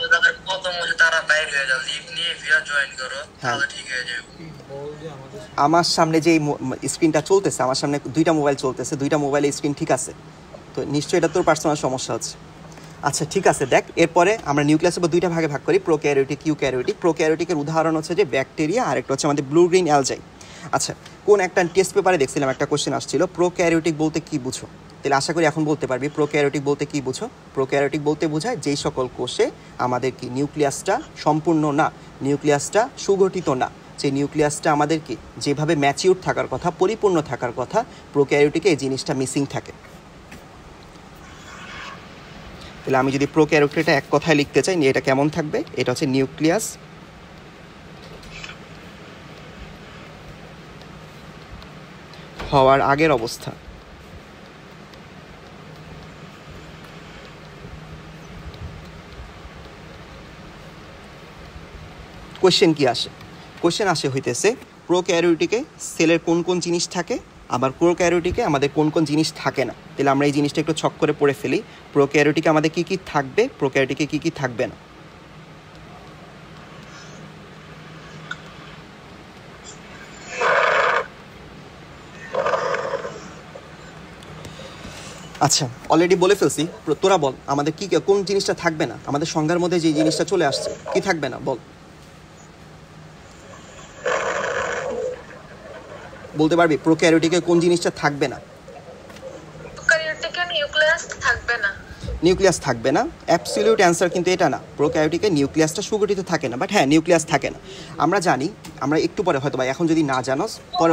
আমার সামনে যে স্ক্রিনটা চলতেছে, আমার সামনে দুইটা মোবাইল চলতেছে, দুইটা মোবাইলে স্ক্রিন ঠিক আছে, তো নিশ্চয়ই এটা তোর পার্সোনাল সমস্যা হচ্ছে। আচ্ছা ঠিক আছে, দেখ এরপরে আমরা নিউক্লিয়াসের দুইটা ভাগে ভাগ করি, প্রোক্যারিওটিক ইউক্যারিওটিক। প্রোক্যারিওটিকের উদাহরণ হচ্ছে যে ব্যাকটেরিয়া আর একটা হচ্ছে আমাদের ব্লু গ্রিন অ্যালজাই। আচ্ছা, কোন একটা টেস্ট পেপারে দেখছিলাম একটা কোশ্চেন আসছিল প্রোক্যারিওটিক বলতে কি বুঝো? তাহলে আশা করি এখন বলতে পারবি প্রোক্যারিওটিক বলতে কি বুঝো। প্রোক্যারিওটিক বলতে বোঝায় যেই সকল কোষে আমাদের কি নিউক্লিয়াসটা সম্পূর্ণ না, নিউক্লিয়াসটা সুগঠিত না, যে নিউক্লিয়াসটা আমাদের কি যেভাবে ম্যাচিউর থাকার কথা, পরিপূর্ণ থাকার কথা, প্রোক্যারিওটিকে এই জিনিসটা মিসিং থাকে। তাহলে আমি যদি প্রোক্যারিওটিকটা এক কথায় লিখতে চাই, এটা কেমন থাকবে? এটা হচ্ছে নিউক্লিয়াস হওয়ার আগের অবস্থা। কোশ্চেন কি আসে? কোশ্চেন আসে হইতেছে প্রোক্যারিওটিকে সেলের কোন কোন জিনিস থাকে, আবার প্রোক্যারিওটিকে আমাদের কোন কোন জিনিস থাকে না। তাহলে আমরা এই জিনিসটা একটু ছক করে পড়ে ফেলি। প্রোক্যারিওটিকে আমাদের কি কি থাকবে, প্রোক্যারিওটিকে কি কি থাকবে না। আচ্ছা অলরেডি বলে ফেলছি, তোরা বল আমাদের কি কোন জিনিসটা থাকবে না? আমাদের সংজ্ঞার মধ্যে যে জিনিসটা চলে আসছে কি থাকবে না বল, বলতে পারবি প্রোক্যারিওটিকে কোন জিনিসটা থাকবে না? নিউক্লিয়াস থাকবে না। অ্যাবসলিউট অ্যান্সার কিন্তু এটা না, প্রোক্যারিওটিকে নিউক্লিয়াসটা সুগঠিত থাকে না, বাট হ্যাঁ নিউক্লিয়াস থাকে না। আমরা জানি, আমরা একটু পরে হয়তো বা, এখন যদি না জানোস পরে।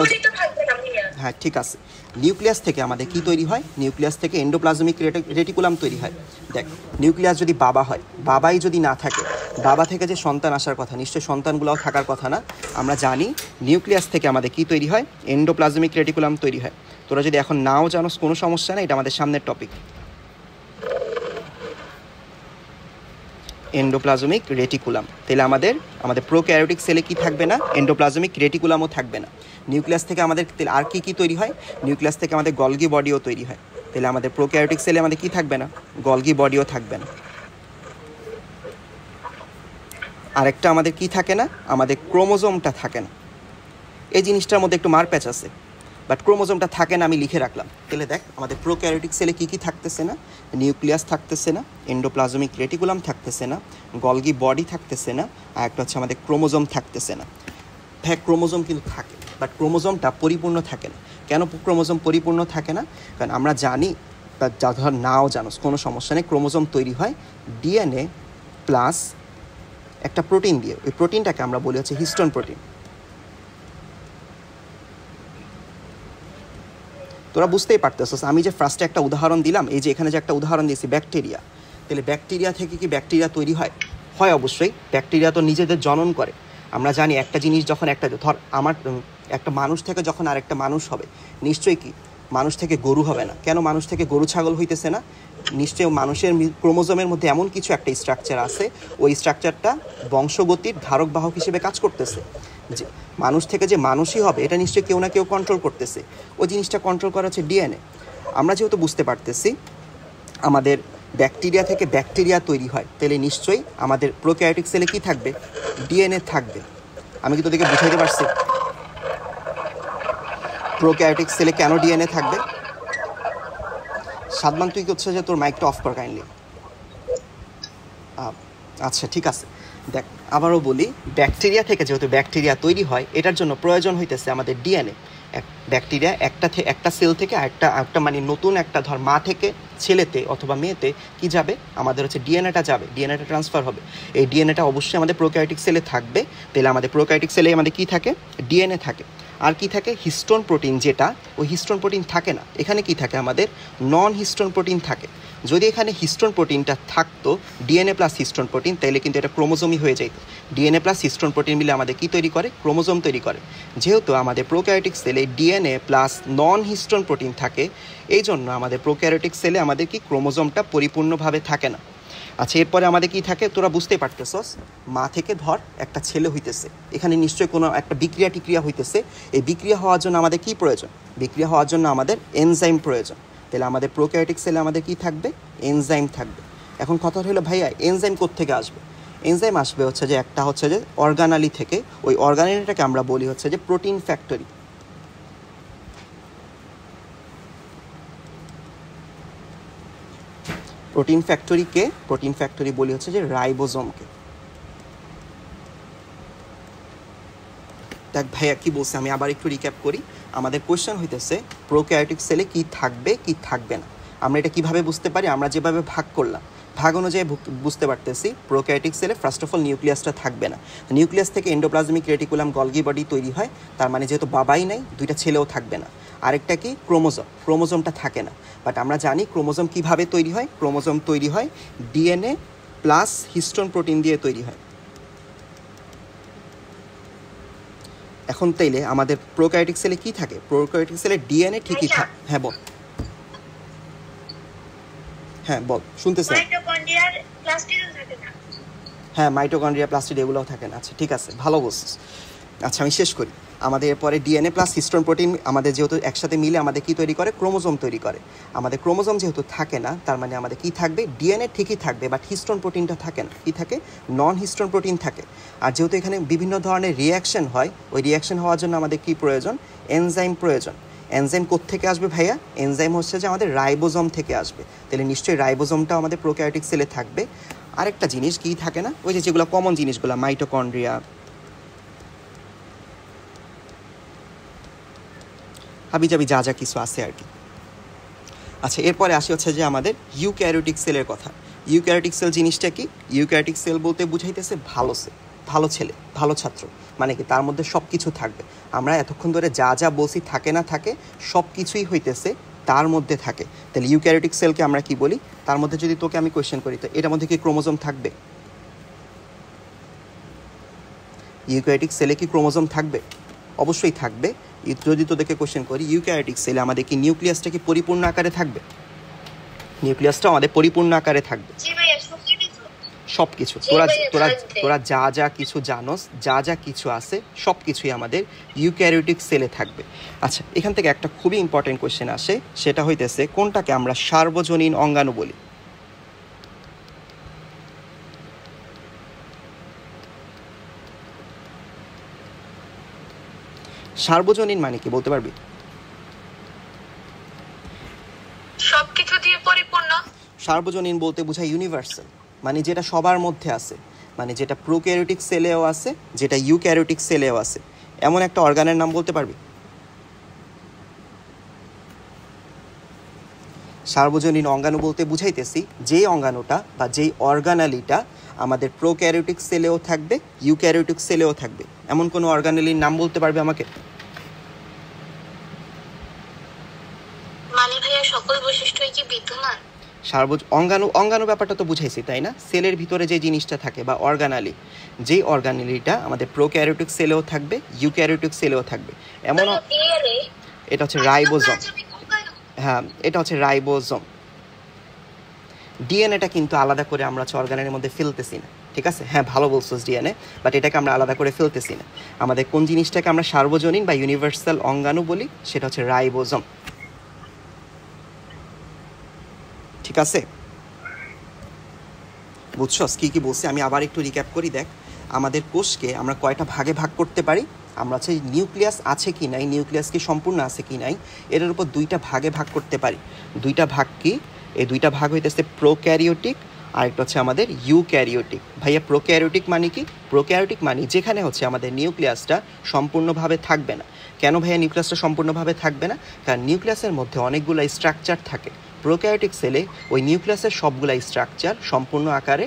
হ্যাঁ ঠিক আছে, নিউক্লিয়াস থেকে আমাদের কি তৈরি হয়? নিউক্লিয়াস থেকে এন্ডোপ্লাজমিক রেটিকুলাম তৈরি হয়। দেখ নিউক্লিয়াস যদি বাবা হয়, বাবাই যদি না থাকে, বাবা থেকে যে সন্তান আসার কথা, নিশ্চয়ই সন্তানগুলোও থাকার কথা না। আমরা জানি নিউক্লিয়াস থেকে আমাদের কি তৈরি হয়? এন্ডোপ্লাজমিক রেটিকুলাম তৈরি হয়। তোরা যদি এখন নাও জানোস কোনো সমস্যা না, এটা আমাদের সামনের টপিক। Endoplasmic reticulum. তাহলে আমাদের প্রোক্যারিওটিক সেলে কি থাকবে না? এন্ডোপ্লাজমিক রেটিকুলামও থাকবে না। নিউক্লিয়াস থেকে আমাদের আর কি তৈরি হয়? নিউক্লিয়াস থেকে আমাদের গলগি বডিও তৈরি হয়। তাহলে আমাদের প্রোক্যারিওটিক সেলে আমাদের কি থাকবে না? গলগি বডিও থাকবে না। আরেকটা আমাদের কি থাকে না? আমাদের ক্রোমোজোমটা থাকে না। এই জিনিসটার মধ্যে একটু মারপ্যাচ আছে, বাট ক্রোমোজোমটা থাকে না, আমি লিখে রাখলাম। তাহলে দেখ আমাদের প্রোক্যারিওটিক সেলে কি থাকতেছে না? নিউক্লিয়াস থাকতেছে না, এন্ডোপ্লাজমিক রেটিকুলাম থাকতেছে না, গলগি বডি থাকতেছে না, আর একটা হচ্ছে আমাদের ক্রোমোজোম থাকতেছে না। হ্যাঁ ক্রোমোজোম কিন্তু থাকে, বাট ক্রোমোজোমটা পরিপূর্ণ থাকে না। কেন ক্রোমোজোম পরিপূর্ণ থাকে না? কারণ আমরা জানি, যা ধর নাও জানোস কোনো সমস্যা নেই, ক্রোমোজোম তৈরি হয় ডিএনএ প্লাস একটা প্রোটিন দিয়ে। ওই প্রোটিনটাকে আমরা বলি হচ্ছে হিস্টোন প্রোটিন। তোরা বুঝতেই পারতেছস, আমি যে ফার্স্টে একটা উদাহরণ দিলাম, এই যে এখানে যে একটা উদাহরণ দিয়েছি ব্যাকটেরিয়া, তাহলে ব্যাকটেরিয়া থেকে কি ব্যাকটেরিয়া তৈরি হয়? হয় অবশ্যই। ব্যাকটেরিয়া তো নিজেদের জনন করে। আমরা জানি একটা জিনিস যখন একটা ধর আমার একটা মানুষ থেকে যখন আরেকটা মানুষ হবে, নিশ্চয়ই কি মানুষ থেকে গরু হবে না? কেন মানুষ থেকে গরু ছাগল হইতেছে না? নিশ্চয়ই মানুষের ক্রোমোজোমের মধ্যে এমন কিছু একটা স্ট্রাকচার আছে, ওই স্ট্রাকচারটা বংশগতির ধারক বাহক হিসেবে কাজ করতেছে। যে মানুষ থেকে যে মানুষই হবে এটা নিশ্চয়ই কেউ না কেউ কন্ট্রোল করতেছে। ওই জিনিসটা কন্ট্রোল করা হচ্ছে ডিএনএ। আমরা যেহেতু বুঝতে পারতেছি আমাদের ব্যাকটেরিয়া থেকে ব্যাকটেরিয়া তৈরি হয়, তাহলে নিশ্চয়ই আমাদের প্রোক্যারিওটিক সেলে কী থাকবে? ডিএনএ থাকবে। আমি কি তোদেরকে বুঝাইতে পারছি প্রোক্যারিওটিক সেলে কেন ডিএনএ থাকবে? সাদমান তুই কি হচ্ছে যে তোর মাইকটা অফ কর কাইন্ডলি। আচ্ছা ঠিক আছে, দেখ আবারও বলি, ব্যাকটেরিয়া থেকে যেহেতু ব্যাকটেরিয়া তৈরি হয়, এটার জন্য প্রয়োজন হইতেছে আমাদের ডিএনএ। ব্যাকটেরিয়া একটা সেল থেকে একটা মানে নতুন একটা ধর মা থেকে ছেলেতে অথবা মেয়েতে কি যাবে? আমাদের হচ্ছে ডিএনএটা যাবে, ডিএনএটা ট্রান্সফার হবে। এই ডিএনএটা অবশ্যই আমাদের প্রোক্যারিওটিক সেলে থাকবে। তাহলে আমাদের প্রোক্যারিওটিক সেলে আমাদের কি থাকে? ডিএনএ থাকে। আর কি থাকে? হিস্টোন প্রোটিন, যেটা ওই হিস্টোন প্রোটিন থাকে না। এখানে কি থাকে? আমাদের নন হিস্টোন প্রোটিন থাকে। যদি এখানে হিস্টোন প্রোটিনটা থাকতো, ডিএনএ প্লাস হিস্টোন প্রোটিন, তাহলে কিন্তু এটা ক্রোমোজোমই হয়ে যেত। ডিএনএ প্লাস হিস্টোন প্রোটিন মিলে আমাদের কি তৈরি করে? ক্রোমোজোম তৈরি করে। যেহেতু আমাদের প্রোক্যারিওটিক সেলে ডিএনএ প্লাস নন হিস্টোন প্রোটিন থাকে, এই জন্য আমাদের প্রোক্যারিওটিক সেলে আমাদের কি ক্রোমোজোমটা পরিপূর্ণভাবে থাকে না। আচ্ছা, এরপরে আমাদের কি থাকে? তোরা বুঝতেই পারতেছস, মা থেকে ধর একটা ছেলে হইতেছে, এখানে নিশ্চয়ই কোনো একটা বিক্রিয়া টিক্রিয়া হইতেছে। এই বিক্রিয়া হওয়ার জন্য আমাদের কি প্রয়োজন? বিক্রিয়া হওয়ার জন্য আমাদের এনজাইম প্রয়োজন। তাহলে আমাদের প্রোক্যারিওটিক সেলে আমাদের কি থাকবে? এনজাইম থাকবে। এখন কথা হলো ভাইয়া, এনজাইম কোত্থেকে আসবে? এনজাইম আসবে হচ্ছে যে একটা হচ্ছে যে অর্গানালি থেকে। ওই অর্গানালিটাকে আমরা বলি হচ্ছে যে প্রোটিন ফ্যাক্টরি। প্রোটিন ফ্যাক্টরিকে প্রোটিন ফ্যাক্টরি বলি হচ্ছে যে রাইবোজোমকে। দেখ ভাইয়া কি বলছে, আমি আবার একটু রিক্যাপ করি। আমাদের কোয়েশ্চেন হইতেছে প্রোক্যারিওটিক সেলে কি থাকবে কি থাকবে না। আমরা এটা কিভাবে বুঝতে পারি? আমরা যেভাবে ভাগ করলাম, ভাগ অনুযায়ী বুঝতে পারতেছি প্রোক্যারিওটিক সেলে ফার্স্ট অফ অল নিউক্লিয়াসটা থাকবে না। নিউক্লিয়াস থেকে এন্ডোপ্লাজমিক রেটিকুলাম গলগি বডি তৈরি হয়। তার মানে যেহেতু বাবাই নাই, দুইটা ছেলেও থাকবে না। আরেকটা কি? ক্রোমোজোম। ক্রোমোজোমটা থাকে না। বাট আমরা জানি ক্রোমোজোম কিভাবে তৈরি হয়। ক্রোমোজোম তৈরি হয় ডিএনএ প্লাস হিস্টোন প্রোটিন দিয়ে তৈরি হয়। এখন তাইলে আমাদের প্রোক্যারিওটিক সেলে কি থাকে? প্রোক্যারিওটিক সেলে ডিএনএ ঠিকই থাকে। হ্যাঁ বল, হ্যাঁ বল, শুনতেছি। হ্যাঁ, মাইটোকন্ড্রিয়া, প্লাস্টিড এগুলোও থাকে না। আচ্ছা ঠিক আছে, ভালো বলছিস। আচ্ছা আমি শেষ করি। আমাদের এরপরে ডিএনএ প্লাস হিস্টোন প্রোটিন আমাদের যেহেতু একসাথে মিলে আমাদের কি তৈরি করে? ক্রোমোজোম তৈরি করে। আমাদের ক্রোমোজোম যেহেতু থাকে না, তার মানে আমাদের কি থাকবে? ডিএনএ ঠিকই থাকবে, বাট হিস্টোন প্রোটিনটা থাকে না। কি থাকে? নন হিস্টোন প্রোটিন থাকে। আর যেহেতু এখানে বিভিন্ন ধরনের রিয়াকশন হয়, ওই রিয়াকশন হওয়ার জন্য আমাদের কি প্রয়োজন? এনজাইম প্রয়োজন। এনজাইম কোত্থেকে আসবে ভাইয়া? এনজাইম হচ্ছে যে আমাদের রাইবোজোম থেকে আসবে। তাহলে নিশ্চয়ই রাইবোজোমটা আমাদের প্রোক্যারিওটিক সেলে থাকবে। আরেকটা জিনিস কি থাকে না? ওই যে যেগুলো কমন জিনিসগুলো, মাইটোকন্ড্রিয়া, হাবিজাবি যা যা কিছু আছে আর কি। আচ্ছা এরপরে আসি হচ্ছে যে আমাদের ইউক্যারিওটিক সেলের কথা। ইউক্যারিওটিক সেল জিনিসটা কি? ইউক্যারিওটিক সেল বলতে বুঝাইতেছে ভালো সেল, ভালো ছেলে, ভালো ছাত্র। মানে কি? তার মধ্যে সব কিছু থাকবে। আমরা এতক্ষণ ধরে যা যা বলছি থাকে না থাকে, সব কিছুই হইতেছে তার মধ্যে থাকে। তাহলে ইউক্যারিওটিক সেলকে আমরা কি বলি? তার মধ্যে যদি তোকে আমি কোয়েশ্চেন করি, তো এটার মধ্যে কি ক্রোমোজোম থাকবে? ইউক্যারিওটিক সেলে কি ক্রোমোজোম থাকবে? অবশ্যই থাকবে। যদি তোদেরকে কোয়েশ্চেন করি ইউক্যারিওটিক সেলে আমাদের কি নিউক্লিয়াসটা কি পরিপূর্ণ আকারে থাকবে? নিউক্লিয়াসটা আমাদের পরিপূর্ণ আকারে থাকবে। সব কিছু তোরা তোরা তোরা যা যা কিছু জানোস, যা যা কিছু আছে, সব কিছুই আমাদের ইউক্যারিওটিক সেলে থাকবে। আচ্ছা এখান থেকে একটা খুবই ইম্পর্টেন্ট কোয়েশ্চেন আসে, সেটা হইতেছে কোনটাকে আমরা সার্বজনীন অঙ্গাণু বলি? সার্বজনীন মানে কি বলতে পারবি? সবকিছু দিয়ে পরিপূর্ণ। সার্বজনীন বলতে বোঝায় ইউনিভার্সাল, মানে যেটা সবার মধ্যে আছে, মানে যেটা প্রোক্যারিওটিক সেলেও আছে, যেটা ইউক্যারিওটিক সেলেও আছে। এমন একটা অর্গানের নাম বলতে পারবি? সার্বজনীন অঙ্গাণু বলতে বুঝাইতেছি যেই অঙ্গাণুটা বা যেই অর্গানালিটা আমাদের প্রোক্যারিওটিক সেলেও থাকবে, ইউক্যারিওটিক সেলেও থাকবে। এমন কোনো অর্গানালির নাম বলতে পারবে আমাকে? মানে ভাইয়া সকল বৈশিষ্ট্যই কি বিদ্যমান? অঙ্গাণু ব্যাপারটা তো বুঝাইছি, তাই না? সেলের ভিতরে যে জিনিসটা থাকে বা অর্গানালি, যেই অর্গানালিটা আমাদের প্রোক্যারিওটিক সেলেও থাকবে, ইউক্যারিওটিক সেলেও থাকবে। এমন এটা হচ্ছে রাইবোজোম। হ্যাঁ, এটা হচ্ছে রাইবোজোম। ডিএনএটা কিন্তু আলাদা করে আমরা হচ্ছে অর্গানের মধ্যে ফেলতেছি না, ঠিক আছে? হ্যাঁ, ভালো বলছোস ডিএনএ, বাট এটাকে আমরা আলাদা করে ফেলতেছি না। আমাদের কোন জিনিসটাকে আমরা সার্বজনীন বা ইউনিভার্সাল অঙ্গাণু বলি, সেটা হচ্ছে রাইবোজোম, ঠিক আছে? বুঝছস কী কী বলছি? আমি আবার একটু রিক্যাপ করি। দেখ, আমাদের কোষকে আমরা কয়টা ভাগে ভাগ করতে পারি? আমরা হচ্ছে নিউক্লিয়াস আছে কি নাই, নিউক্লিয়াস কি সম্পূর্ণ আছে কি নাই, এটার উপর দুইটা ভাগে ভাগ করতে পারি। দুইটা ভাগ কি? এই দুইটা ভাগ হইতেছে প্রোক্যারিওটিক আর একটা হচ্ছে আমাদের ইউক্যারিওটিক। ভাইয়া প্রোক্যারিওটিক মানে কি? প্রোক্যারিওটিক মানে যেখানে হচ্ছে আমাদের নিউক্লিয়াসটা সম্পূর্ণভাবে থাকবে না। কেন ভাইয়া নিউক্লিয়াসটা সম্পূর্ণভাবে থাকবে না? কারণ নিউক্লিয়াসের মধ্যে অনেকগুলো স্ট্রাকচার থাকে। প্রোক্যারিওটিক সেলে ওই নিউক্লিয়াসের সবগুলা স্ট্রাকচার সম্পূর্ণ আকারে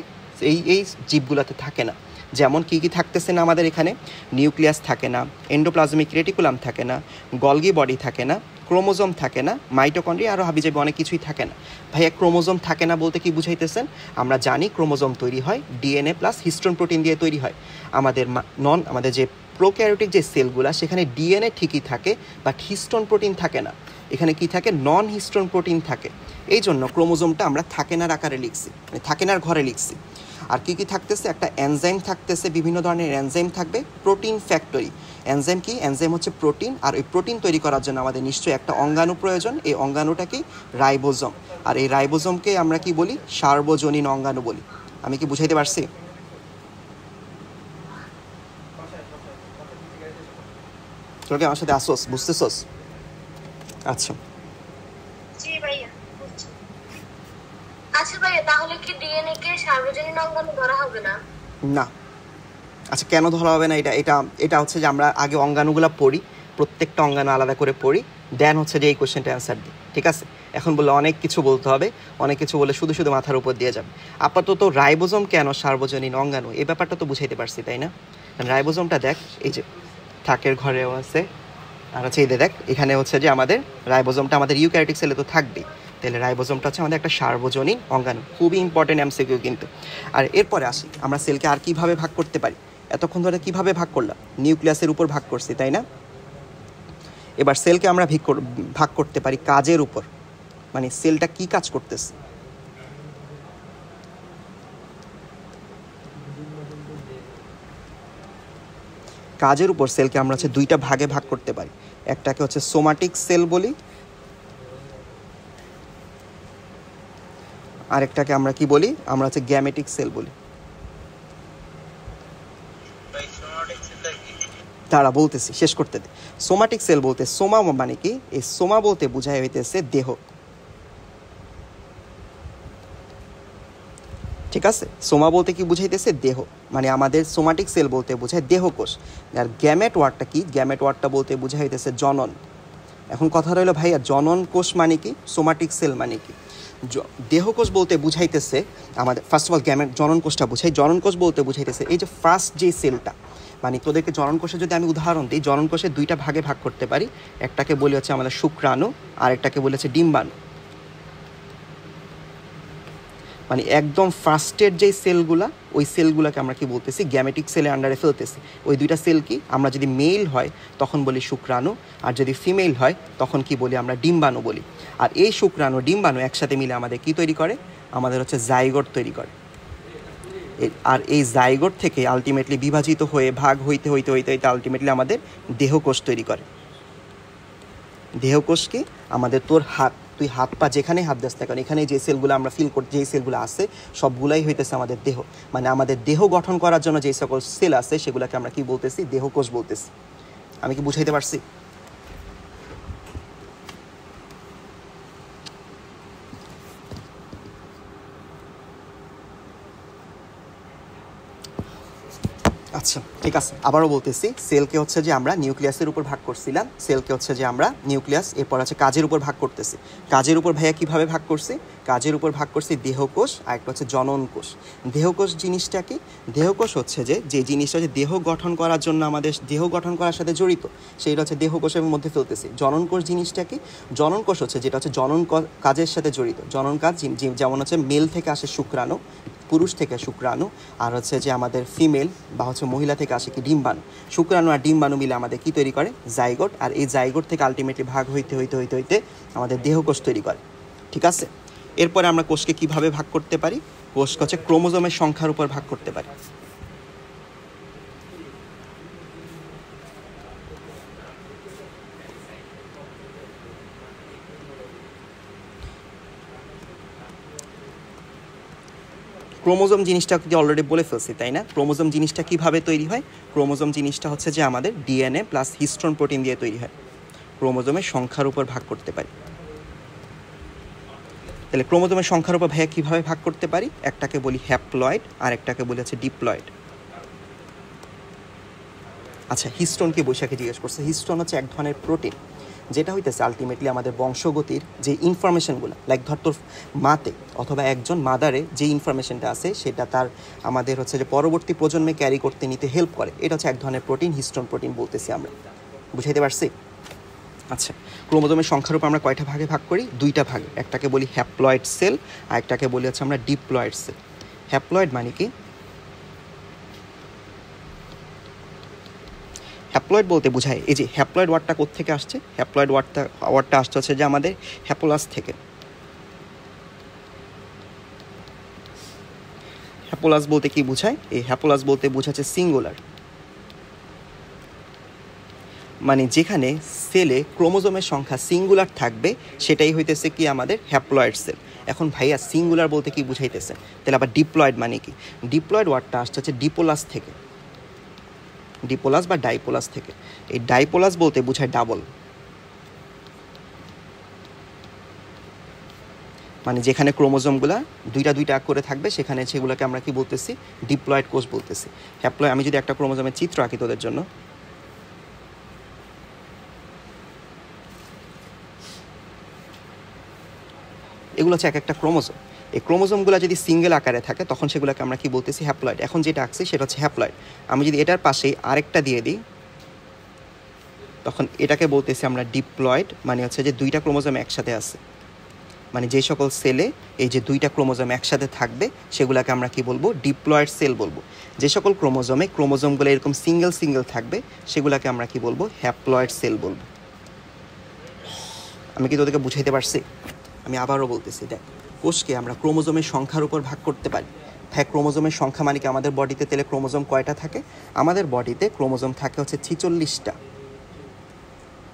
এই জীবগুলোতে থাকে না। যেমন কী কী থাকতেছে না আমাদের এখানে? নিউক্লিয়াস থাকে না, এন্ডোপ্লাজমিক রেটিকুলাম থাকে না, গলগি বডি থাকে না, ক্রোমোজোম থাকে না, মাইটোকন্ড্রিয়া আরও হাবিজাবি অনেক কিছুই থাকে না। ভাইয়া ক্রোমোজোম থাকে না বলতে কি বুঝাইতেছেন? আমরা জানি ক্রোমোজোম তৈরি হয় ডিএনএ প্লাস হিস্টোন প্রোটিন দিয়ে তৈরি হয়। আমাদের যে প্রোক্যারিওটিক যে সেলগুলো, সেখানে ডিএনএ ঠিকই থাকে, বাট হিস্টোন প্রোটিন থাকে না। এখানে কি থাকে? নন হিস্টোন প্রোটিন থাকে। এই জন্য ক্রোমোজোমটা আমরা থাকেনার আকারে লিখছি, মানে থাকেনার ঘরে লিখছি। আর কি কি থাকতেছে? একটা এনজাইম থাকতেছে, বিভিন্ন ধরনের এনজাইম থাকবে, প্রোটিন ফ্যাক্টরি। এনজাইম কি? এনজাইম হচ্ছে প্রোটিন, আর ওই প্রোটিন তৈরি করার জন্য আমাদের নিশ্চয়ই একটা অঙ্গাণু প্রয়োজন। এই অঙ্গাণুটা কি? রাইবোজোম। আর এই রাইবোজোমকে আমরা কি বলি? সার্বজনীন অঙ্গাণু বলি। আমি কি বুঝাইতে পারছি? তোকে আমার সাথে আসোস, বুঝতেছোস? আচ্ছা, জি ভাইয়া। আচ্ছা ভাইয়া, তাহলে কি ডিএনএ কে সার্বজনীন অঙ্গাণু ধরা হবে না? না। আচ্ছা, কেন ধরা হবে না? এটা হচ্ছে যে আমরা আগে অঙ্গাণুগুলো পড়ি, প্রত্যেকটা অঙ্গাণু আলাদা করে পড়ি, দেন হচ্ছে যে এই কোশ্চেনটা অ্যান্সার দিই, ঠিক আছে? এখন বললে অনেক কিছু বলতে হবে, অনেক কিছু বলে শুধু শুধু মাথার উপর দিয়ে যাবে। আপাতত রাইবোজোম কেন সার্বজনীন অঙ্গাণু, এই ব্যাপারটা তো বুঝাইতে পারছি, তাই না? রাইবোজোমটা দেখ, এই যে থাকের ঘরেও আছে, আর হচ্ছে এই দেখ এখানে হচ্ছে যে আমাদের রাইবোজোমটা আমাদের ইউক্যারিওটিক সেলে তো থাকবেই। তাহলে রাইবোজোমটা হচ্ছে আমাদের একটা সার্বজনীন অঙ্গাণু। খুবই ইম্পর্টেন্ট এমসিকিউ কিন্তু। আর এরপরে আসি, আমরা সেলকে আর কীভাবে ভাগ করতে পারি? এতক্ষণ ধরে কীভাবে ভাগ করলাম? নিউক্লিয়াসের উপর ভাগ করছি, তাই না? এবার সেলকে আমরা ভাগ করতে পারি কাজের উপর, মানে সেলটা কি কাজ করতেছে। কাজের উপর সেলকে আমরা হচ্ছে দুইটা ভাগে ভাগ করতে পারি। একটাকে হচ্ছে সোমাটিক সেল বলি, আরেকটাকে আমরা কি বলি? আমরা হচ্ছে গ্যামেটিক সেল বলি। তারা বলতেছি, শেষ করতে দে। সোমাটিক সেল বলতে, সোমা মানে কি? এই সোমা বলতে বোঝায় হইতেছে দেহ, ঠিক আছে? সোমা বলতে কি বুঝাইতেছে? দেহ। মানে আমাদের সোমাটিক সেল বলতে বোঝায় দেহকোষ। আর গ্যামেট ওয়ার্ডটা কি? গ্যামেট ওয়ার্ডটা বলতে বোঝায় হইতেছে জনন। এখন কথা রইল ভাইয়া, জনন কোষ মানে কি? সোমাটিক সেল মানে কি? দেহকোষ বলতে বুঝাইতেছে আমাদের, ফার্স্ট অফ অল জনন কোষটা বুঝাই। জনন কোষ বলতে বুঝাইতেছে এই যে ফার্স্ট যে সেলটা, মানে তোদেরকে জনন কোষে যদি আমি উদাহরণ দিই, জনন কোষে দুইটা ভাগে ভাগ করতে পারি। একটাকে বলি হচ্ছে আমাদের শুক্রাণু, আর একটাকে বলি হচ্ছে ডিম্বাণু। মানে একদম ফার্স্টের যেই সেলগুলা, ওই সেলগুলোকে আমরা কি বলতেছি? গ্যামেটিক সেলের আন্ডারে ফেলতেছি। ওই দুইটা সেল কি? আমরা যদি মেল হয় তখন বলি শুক্রাণু, আর যদি ফিমেল হয় তখন কি বলি? আমরা ডিম্বাণু বলি। আর এই শুক্রাণু ডিম্বাণু একসাথে মিলে আমাদের কি তৈরি করে? আমাদের হচ্ছে জাইগোট তৈরি করে। আর এই জাইগোট থেকে আলটিমেটলি বিভাজিত হয়ে ভাগ হইতে হইতে হইতে হইতে আলটিমেটলি আমাদের দেহকোষ তৈরি করে। দেহকোষ কি? আমাদের তোর হাত, তুই হাত পা যেখানে হাত দিস না কেন, এখানে যে সেলগুলো আমরা ফিল করছি, যে সেলগুলো আছে সবগুলাই হইতেছে আমাদের দেহ। মানে আমাদের দেহ গঠন করার জন্য যে সকল সেল আছে সেগুলোকে আমরা কি বলতেছি? দেহকোষ বলতেছি। আমি কি বুঝাইতে পারছি? আচ্ছা ঠিক আছে, আবারও বলতেছি, সেলকে হচ্ছে যে আমরা নিউক্লিয়াসের উপর ভাগ করছিলাম, সেলকে হচ্ছে যে আমরা নিউক্লিয়াস, এরপর আছে কাজের উপর ভাগ করতেছি। কাজের উপর ভাইয়া কীভাবে ভাগ করছি? কাজের উপর ভাগ করছি দেহকোষ আর একটা হচ্ছে জনন কোষ। দেহকোষ জিনিসটা কি? দেহকোষ হচ্ছে যে জিনিসটা হচ্ছে দেহ গঠন করার জন্য আমাদের দেহ গঠন করার সাথে জড়িত, সেইটা হচ্ছে দেহকোষের মধ্যে ফেলতেছি। জনন কোষ জিনিসটা কি? জনন কোষ হচ্ছে যেটা হচ্ছে জনন কাজের সাথে জড়িত। জনন কাজ যেমন হচ্ছে মেল থেকে আসে শুক্রাণু, পুরুষ থেকে শুক্রাণু, আর হচ্ছে যে আমাদের ফিমেল বা হচ্ছে মহিলা থেকে আসে কি ডিম্বাণু। শুক্রাণু আর ডিম্বাণু মিলে আমাদের কি তৈরি করে? জাইগোট। আর এই জাইগোট থেকে আলটিমেটলি ভাগ হইতে হইতে হইতে হইতে আমাদের দেহকোষ তৈরি করে। ঠিক আছে, এরপরে আমরা কোষকে কিভাবে ভাগ করতে পারি? কোষকে হচ্ছে ক্রোমোজোমের সংখ্যার উপর ভাগ করতে পারি। ক্রোমোজোম জিনিসটা কিন্তু অলরেডি বলে ফেলছি, তাই না? ক্রোমোজোম জিনিসটা কিভাবে তৈরি হয়? ক্রোমোজোম জিনিসটা হচ্ছে যে আমাদের ডিএনএ প্লাস হিস্টোন প্রোটিন দিয়ে তৈরি হয়। ক্রোমোজোমের সংখ্যার উপর ভাগ করতে পারি। তাহলে ক্রোমোজোমের সংখ্যার উপর ভাইয়া কীভাবে ভাগ করতে পারি? একটাকে বলি হ্যাপ্লয়েড আর একটাকে বলি হচ্ছে ডিপ্লয়েড। আচ্ছা, হিস্টোনকে বৈশাখী জিজ্ঞেস করছে। হিস্টোন হচ্ছে এক ধরনের প্রোটিন, যেটা হইতেছে আলটিমেটলি আমাদের বংশগতির যে ইনফরমেশনগুলো, লাইক ধর তোর মাতে অথবা একজন মাদারে যে ইনফরমেশনটা আছে সেটা তার আমাদের হচ্ছে যে পরবর্তী প্রজন্মে ক্যারি করতে নিতে হেল্প করে। এটা হচ্ছে এক ধরনের প্রোটিন, হিস্টোন প্রোটিন বলতেছি আমরা। বুঝাইতে পারছি? আচ্ছা, ক্রোমোজোমের সংখ্যার উপর আমরা কয়টা ভাগে ভাগ করি? দুইটা ভাগে। একটাকে বলি হ্যাপ্লয়েড সেল আর একটাকে বলি হচ্ছে আমরা ডিপ্লয়েড সেল। হ্যাপ্লয়েড মানে কি? হ্যাপ্লয়েড বলতে বোঝায়, এই যে হ্যাপ্লয়েড ওয়ার্ডটা কোত্থেকে আসছে? হ্যাপ্লয়েড ওয়ার্ডটা আসছে হচ্ছে যে আমাদের হ্যাপোলাস থেকে। হ্যাপোলাস বলতে কি বোঝায়? এই হ্যাপোলাস বলতে বোঝাচ্ছে সিঙ্গুলার, মানে যেখানে সেলে ক্রোমোজোমের সংখ্যা সিঙ্গুলার থাকবে সেটাই হইতেছে কি আমাদের হ্যাপ্লয়েড সেল। এখন ভাইয়া সিঙ্গুলার বলতে কি বুঝাইতেছে? তাহলে আবার ডিপ্লয়েড মানে কি? ডিপ্লয়েড ওয়ার্ডটা আসছে হচ্ছে ডিপোলাস থেকে, ডিপোলাস বা ডাইপোলাস থেকে। এই ডাইপোলাস বলতে বোঝায় ডাবল, মানে যেখানে ক্রোমোজোমগুলো দুইটা দুইটা করে থাকবে সেখানে সেগুলোকে আমরা কি বলতেছি? ডিপ্লয়েড কোষ বলতেছি। হ্যাপ্লয়েড, আমি যদি একটা ক্রোমোজোমের চিত্র আঁকি তোদের জন্য, এগুলো হচ্ছে এক একটা ক্রোমোজোম। এই ক্রোমোজোমগুলো যদি সিঙ্গেল আকারে থাকে তখন সেগুলোকে আমরা কি বলতেছি? হ্যাপ্লয়েড। এখন যেটা আঁকছি সেটা হচ্ছে হ্যাপ্লয়েড। আমি যদি এটার পাশেই আরেকটা দিয়ে দিই তখন এটাকে বলতেছি আমরা ডিপ্লয়েড, মানে হচ্ছে যে দুইটা ক্রোমোজোম একসাথে আছে। মানে যে সকল সেলে এই যে দুইটা ক্রোমোজোম একসাথে থাকবে সেগুলোকে আমরা কি বলবো? ডিপ্লয়েড সেল বলবো। যে সকল ক্রোমোজোমগুলো এরকম সিঙ্গেল সিঙ্গেল থাকবে সেগুলোকে আমরা কি বলবো? হ্যাপ্লয়েড সেল বলবো। আমি কি তোদেরকে বুঝাইতে পারছি? আমি আবারও বলতেছি, দেখ, কোষকে আমরা ক্রোমোজোমের সংখ্যার উপর ভাগ করতে পারি। হ্যাঁ, ক্রোমোজোমের সংখ্যা মানে কি আমাদের বডিতে তাহলে ক্রোমোজোম কয়টা থাকে? আমাদের বডিতে ক্রোমোজোম থাকে হচ্ছে 46টা,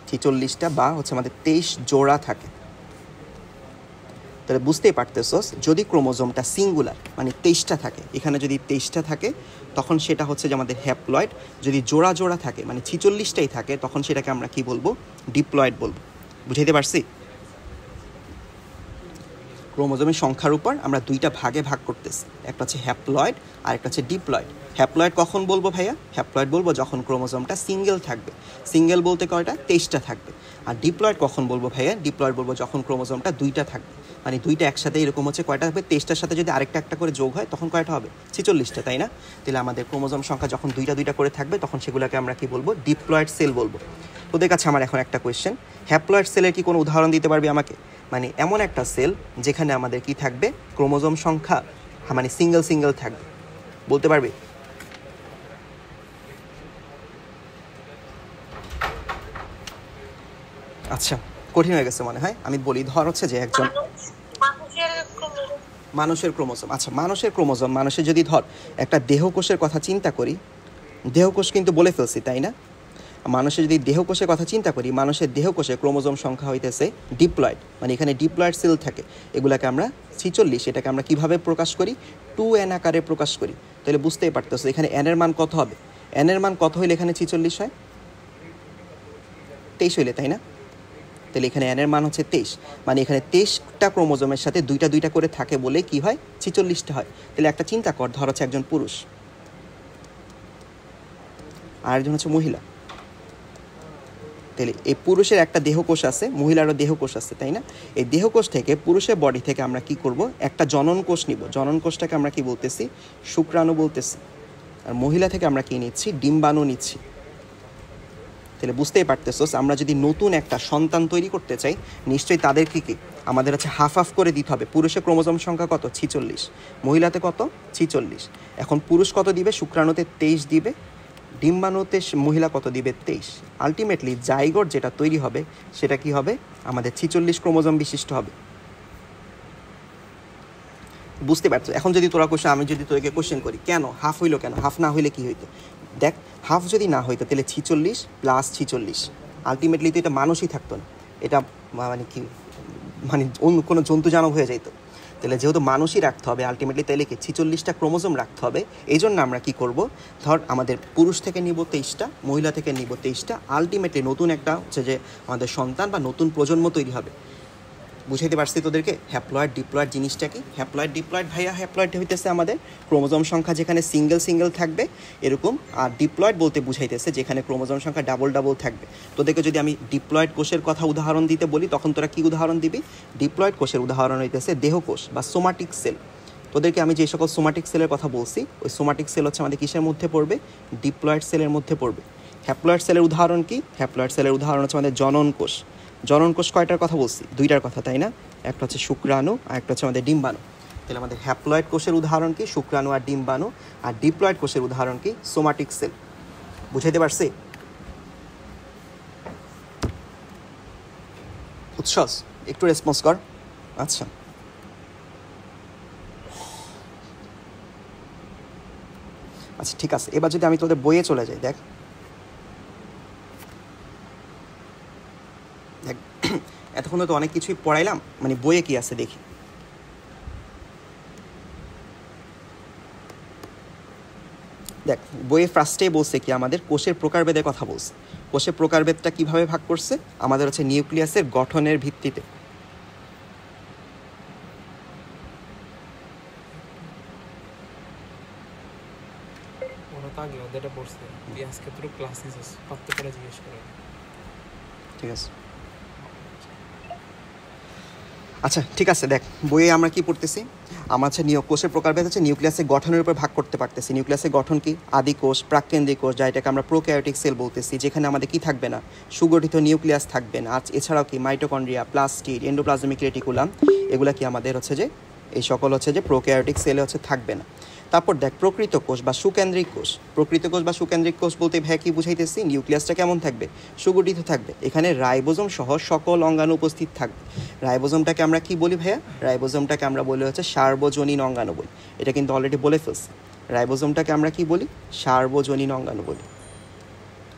46টা বা হচ্ছে আমাদের 23 জোড়া থাকে। তাহলে বুঝতেই পারতেছস, যদি ক্রোমোজোমটা সিঙ্গুলার মানে 23টা থাকে, এখানে যদি 23টা থাকে তখন সেটা হচ্ছে যে আমাদের হ্যাপ্লয়েড। যদি জোড়া জোড়া থাকে মানে 46টাই থাকে তখন সেটাকে আমরা কি বলবো? ডিপ্লয়েড বলবো। বুঝাইতে পারছি? ক্রোমোজোমের সংখ্যার উপর আমরা দুইটা ভাগে ভাগ করতেছি, একটা হচ্ছে হ্যাপ্লয়েড আর একটা হচ্ছে ডিপ্লয়েড। হ্যাপ্লয়েড কখন বলবো ভাইয়া? হ্যাপ্লয়েড বলবো যখন ক্রোমোজোমটা সিঙ্গেল থাকবে। সিঙ্গেল বলতে কয়টা? 23টা থাকবে। আর ডিপ্লয়েড কখন বলবো ভাইয়া? ডিপ্লয়েড বলবো যখন ক্রোমোজোমটা দুইটা থাকবে, মানে দুইটা একসাথে এরকম হচ্ছে কয়টা হবে? 23টার সাথে যদি আরেকটা একটা করে যোগ হয় তখন কয়টা হবে? 46টা, তাই না? তাহলে আমাদের ক্রোমোজোম সংখ্যা যখন দুইটা দুইটা করে থাকবে তখন সেগুলোকে আমরা কি বলবো? ডিপ্লয়েড সেল বলবো। তোদের কাছে আমার এখন একটা কোয়েশ্চেন, হ্যাপ্লয়েড সেলের কি কোনো উদাহরণ দিতে পারবি আমাকে? মানে এমন একটা সেল যেখানে আমাদের কি থাকবে? ক্রোমোজোম সংখ্যা মানে সিঙ্গেল সিঙ্গেল থাকবে, বলতে পারবি? আচ্ছা, কঠিন হয়ে গেছে মনে হয়। আমি বলি, ধর হচ্ছে যে একজন মানুষের ক্রোমোজোম। আচ্ছা, মানুষের ক্রোমোজোম, মানুষের যদি ধর একটা দেহকোষের কথা চিন্তা করি, দেহকোষ কিন্তু বলে ফেলছি, তাই না? মানুষের যদি দেহকোষের কথা চিন্তা করি, মানুষের দেহকোষে ক্রোমোজোম সংখ্যা হইতেছে ডিপ্লয়েড, মানে এখানে ডিপ্লয়েড সেল থাকে। এগুলাকে আমরা 46, এটাকে আমরা কিভাবে প্রকাশ করি? 2n আকারে প্রকাশ করি। তাহলে বুঝতেই পারতেছো এখানে n এর মান কত হবে? n এর মান কত হইলে এখানে 46 হয়? 23 হইলে, তাই না? তাহলে এখানে n এর মান হচ্ছে 23, মানে এখানে 23টা ক্রোমোজোমের সাথে দুইটা দুইটা করে থাকে বলে কি হয়? 46টা হয়। তাহলে একটা চিন্তা কর, ধর হচ্ছে একজন পুরুষ, আর একজন হচ্ছে মহিলা। তাহলে এই পুরুষের একটা দেহকোষ আছে, মহিলারও দেহকোষ আছে, তাই না? এই দেহকোষ থেকে পুরুষের বডি থেকে আমরা কি করব, একটা জনন কোষ নিব। জনন কোষটাকে আমরা কি বলতেছি? শুক্রাণু বলতেছি। আর মহিলা থেকে আমরা কি নিচ্ছি? ডিম্বাণু নিচ্ছি। তাহলে বুঝতেই পারতেছোস, আমরা যদি নতুন একটা সন্তান তৈরি করতে চাই, নিশ্চয়ই তাদের কি আমাদের হচ্ছে হাফ হাফ করে দিতে হবে। পুরুষের ক্রোমোজোম সংখ্যা কত? 46। মহিলাতে কত? 46। এখন পুরুষ কত দিবে? শুক্রাণুতে 23 দিবে, ডিম্বাণুতে মহিলা কত দিবে? 23। আলটিমেটলি জাইগোট যেটা তৈরি হবে সেটা কি হবে? আমাদের 46 ক্রোমোজোম বিশিষ্ট হবে। বুঝতে পারছো? এখন যদি তোরা কোশ্চেন, আমি যদি তোকে কোশ্চেন করি কেন হাফ হইলো, কেন হাফ না হইলে কি হইতো? দেখ, হাফ যদি না হইতো তাহলে 46 প্লাস 46, আলটিমেটলি তো এটা মানুষই থাকতো না, এটা মানে কি, মানে অন্য কোনো জন্তু জানব হয়ে যাইতো। তাহলে যেহেতু মানুষই রাখতে হবে আলটিমেটলি, তাহলে কি 46টা ক্রোমোজোম রাখতে হবে। এই জন্য আমরা কি করব, ধর আমাদের পুরুষ থেকে নিব 23টা, মহিলা থেকে নিব 23টা, আলটিমেটলি নতুন একটা হচ্ছে যে আমাদের সন্তান বা নতুন প্রজন্ম তৈরি হবে। বুঝাইতে পারছি তোদেরকে? হ্যাপ্লয়েড ডিপ্লয়েড জিনিসটা কি? হ্যাপ্লয়েড ডিপ্লয়েড ভাইয়া, হ্যাপ্লয়েড হইতেছে আমাদের ক্রোমোজোম সংখ্যা যেখানে সিঙ্গেল সিঙ্গেল থাকবে এরকম, আর ডিপ্লয়েড বলতে বুঝাইতেছে যেখানে ক্রোমোজোম সংখ্যা ডাবল ডাবল থাকবে। তোদেরকে যদি আমি ডিপ্লয়েড কোষের কথা উদাহরণ দিতে বলি, তখন তোরা কি উদাহরণ দিবি? ডিপ্লয়েড কোষের উদাহরণ হইতেছে দেহকোষ বা সোমাটিক সেল। তোদেরকে আমি যে সকল সোমাটিক সেলের কথা বলছি, ওই সোমাটিক সেল হচ্ছে আমাদের কিসের মধ্যে পড়বে? ডিপ্লয়েড সেলের মধ্যে পড়বে। হ্যাপ্লয়েড সেলের উদাহরণ কি? হ্যাপ্লয়েড সেলের উদাহরণ হচ্ছে আমাদের জনন কোষ। জনন কোষ কয়টার কথা বলছি? দুইটার কথা, তাই না? একটা হচ্ছে শুক্রাণু আর একটা হচ্ছে আমাদের ডিম্বাণু। তাহলে আমাদের হ্যাপ্লয়েড কোষের উদাহরণ কি? শুক্রাণু আর ডিম্বাণু। আর ডিপ্লয়েড কোষের উদাহরণ কি? Somatic sell. বুঝাইতে পারছি? উৎসস একটু রেসপন্স কর। আচ্ছা, আচ্ছা ঠিক আছে। এবার যদি আমি তোদের বইয়ে চলে যাই, দেখ দেখ এতক্ষণ তো অনেক কিছুই পড়াইলাম, মানে বইয়ে কি আছে দেখি। দেখ, বইয়ে ফার্স্টেই বলছে কি আমাদের কোষের প্রকারভেদের কথা বলছে। কোষের প্রকারভেদটা কিভাবে ভাগ করছে? আমাদের হচ্ছে নিউক্লিয়াসের গঠনের ভিত্তিতে। ঠিক আছে, আচ্ছা ঠিক আছে। দেখ, বইয়ে আমরা কি পড়তেছি, আমার হচ্ছে কোষের প্রকারভেদ হচ্ছে নিউক্লিয়াসের গঠনের উপর ভাগ করতে পারতেছি। নিউক্লিয়াসের গঠন কি? আদি কোষ, প্রাককেন্দ্রিক কোষ, যেটাকে আমরা প্রোক্যারিওটিক সেল বলতেছি, যেখানে আমাদের কি থাকবে না? সুগঠিত নিউক্লিয়াস থাকবে না। এছাড়াও কি মাইটোকন্ড্রিয়া, প্লাস্টিড, এন্ডোপ্লাজমিক রেটিকুলাম, এগুলা কি আমাদের হচ্ছে যে এই সকল হচ্ছে যে প্রোক্যারিওটিক সেলে হচ্ছে থাকবে না। তারপর দেখ, প্রকৃত কোষ বা সুকেন্দ্রিক কোষ। প্রকৃত কোষ বা সুকেন্দ্রিক কোষ বলতে ভাই কি বুঝাইতেছি? নিউক্লিয়াসটা কেমন থাকবে? সুগঠিত থাকবে। এখানে রাইবোজোম সহ সকল অঙ্গাণু উপস্থিত থাকবে। রাইবোজোমটাকে আমরা কি বলি ভাইয়া? রাইবোজোমটাকে আমরা বলি হচ্ছে সার্বজনীন অঙ্গাণু বলি। এটা কিন্তু অলরেডি বলে ফেলছি। রাইবোজোমটাকে আমরা কি বলি? সার্বজনীন অঙ্গাণু বলি।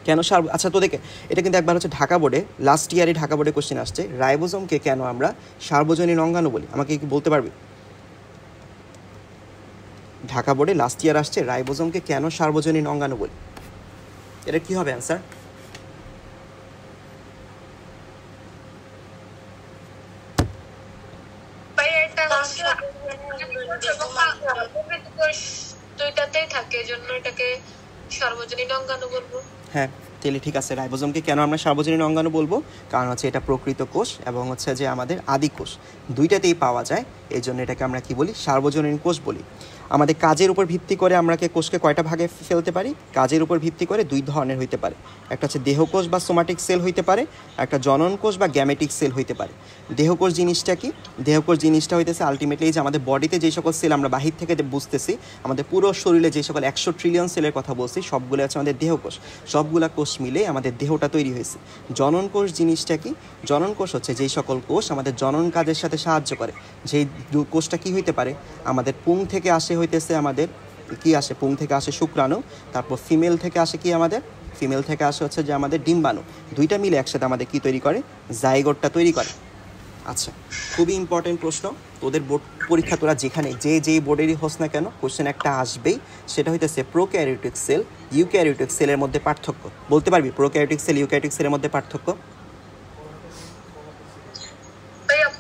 কেন আচ্ছা তোদেরকে এটা কিন্তু একবার হচ্ছে ঢাকা বোর্ডে, লাস্ট ইয়ারে ঢাকা বোর্ডে কোশ্চেন আসছে, রাইবোজোমকে কেন আমরা সার্বজনীন অঙ্গাণু বলি? আমাকে কি বলতে পারবি? ঢাকা বোর্ডে লাস্ট ইয়ার আসছে, রাইবোজোমকে কেন সার্বজনীন অঙ্গাণু বলি? এটা কি হবে অ্যান্সার? দুইটাতেই থাকে, এজন্য এটাকে সার্বজনীন অঙ্গাণু বলবো। হ্যাঁ, তাহলে ঠিক আছে। রাইবোজোমকে কেন আমরা সার্বজনীন অঙ্গাণু বলবো? কারণ হচ্ছে এটা প্রকৃত কোষ এবং হচ্ছে যে আমাদের আদি কোষ, দুইটাতেই পাওয়া যায়। এই জন্য এটাকে আমরা কি বলি? সার্বজনীন কোষ বলি। আমাদের কাজের উপর ভিত্তি করে আমরা কোষকে কয়টা ভাগে ফেলতে পারি? কাজের উপর ভিত্তি করে দুই ধরনের হইতে পারে। একটা হচ্ছে দেহকোষ বা সোমাটিক সেল হইতে পারে, একটা জনন কোষ বা গ্যামেটিক সেল হইতে পারে। দেহকোষ জিনিসটা কি? দেহকোষ জিনিসটা হইতেছে আলটিমেটলি যে আমাদের বডিতে যে সকল সেল আমরা বাহির থেকে বুঝতেছি, আমাদের পুরো শরীরে যে সকল 100 ট্রিলিয়ন সেলের কথা বলছি, সবগুলো আছে আমাদের দেহকোষ। সবগুলা কোষ মিলে আমাদের দেহটা তৈরি হয়েছে। জনন কোষ জিনিসটা কি? জনন কোষ হচ্ছে যেই সকল কোষ আমাদের জনন কাজের সাথে সাহায্য করে। যেই কোষটা কি হইতে পারে? আমাদের পুং থেকে আসে হইতেছে আমাদের কি আসে? পুং থেকে আসে শুক্রাণু। তারপর ফিমেল থেকে আসে কি? আমাদের ফিমেল থেকে আসে হচ্ছে যে আমাদের ডিম্বাণু। দুইটা মিলে একসাথে আমাদের কি তৈরি করে? জাইগোটটা তৈরি করে। আচ্ছা, খুবই ইম্পর্টেন্ট প্রশ্ন। তোদের বোর্ড পরীক্ষা তোরা যেখানে যেই বোর্ডেরই হোস না কেন, কোশ্চেন একটা আসবেই। সেটা হইতেছে প্রোক্যারিওটিক সেল, ইউক্যারিওটিক সেলের মধ্যে পার্থক্য। বলতে পারবি প্রোক্যারিওটিক সেল, ইউক্যারিওটিক সেলের মধ্যে পার্থক্য?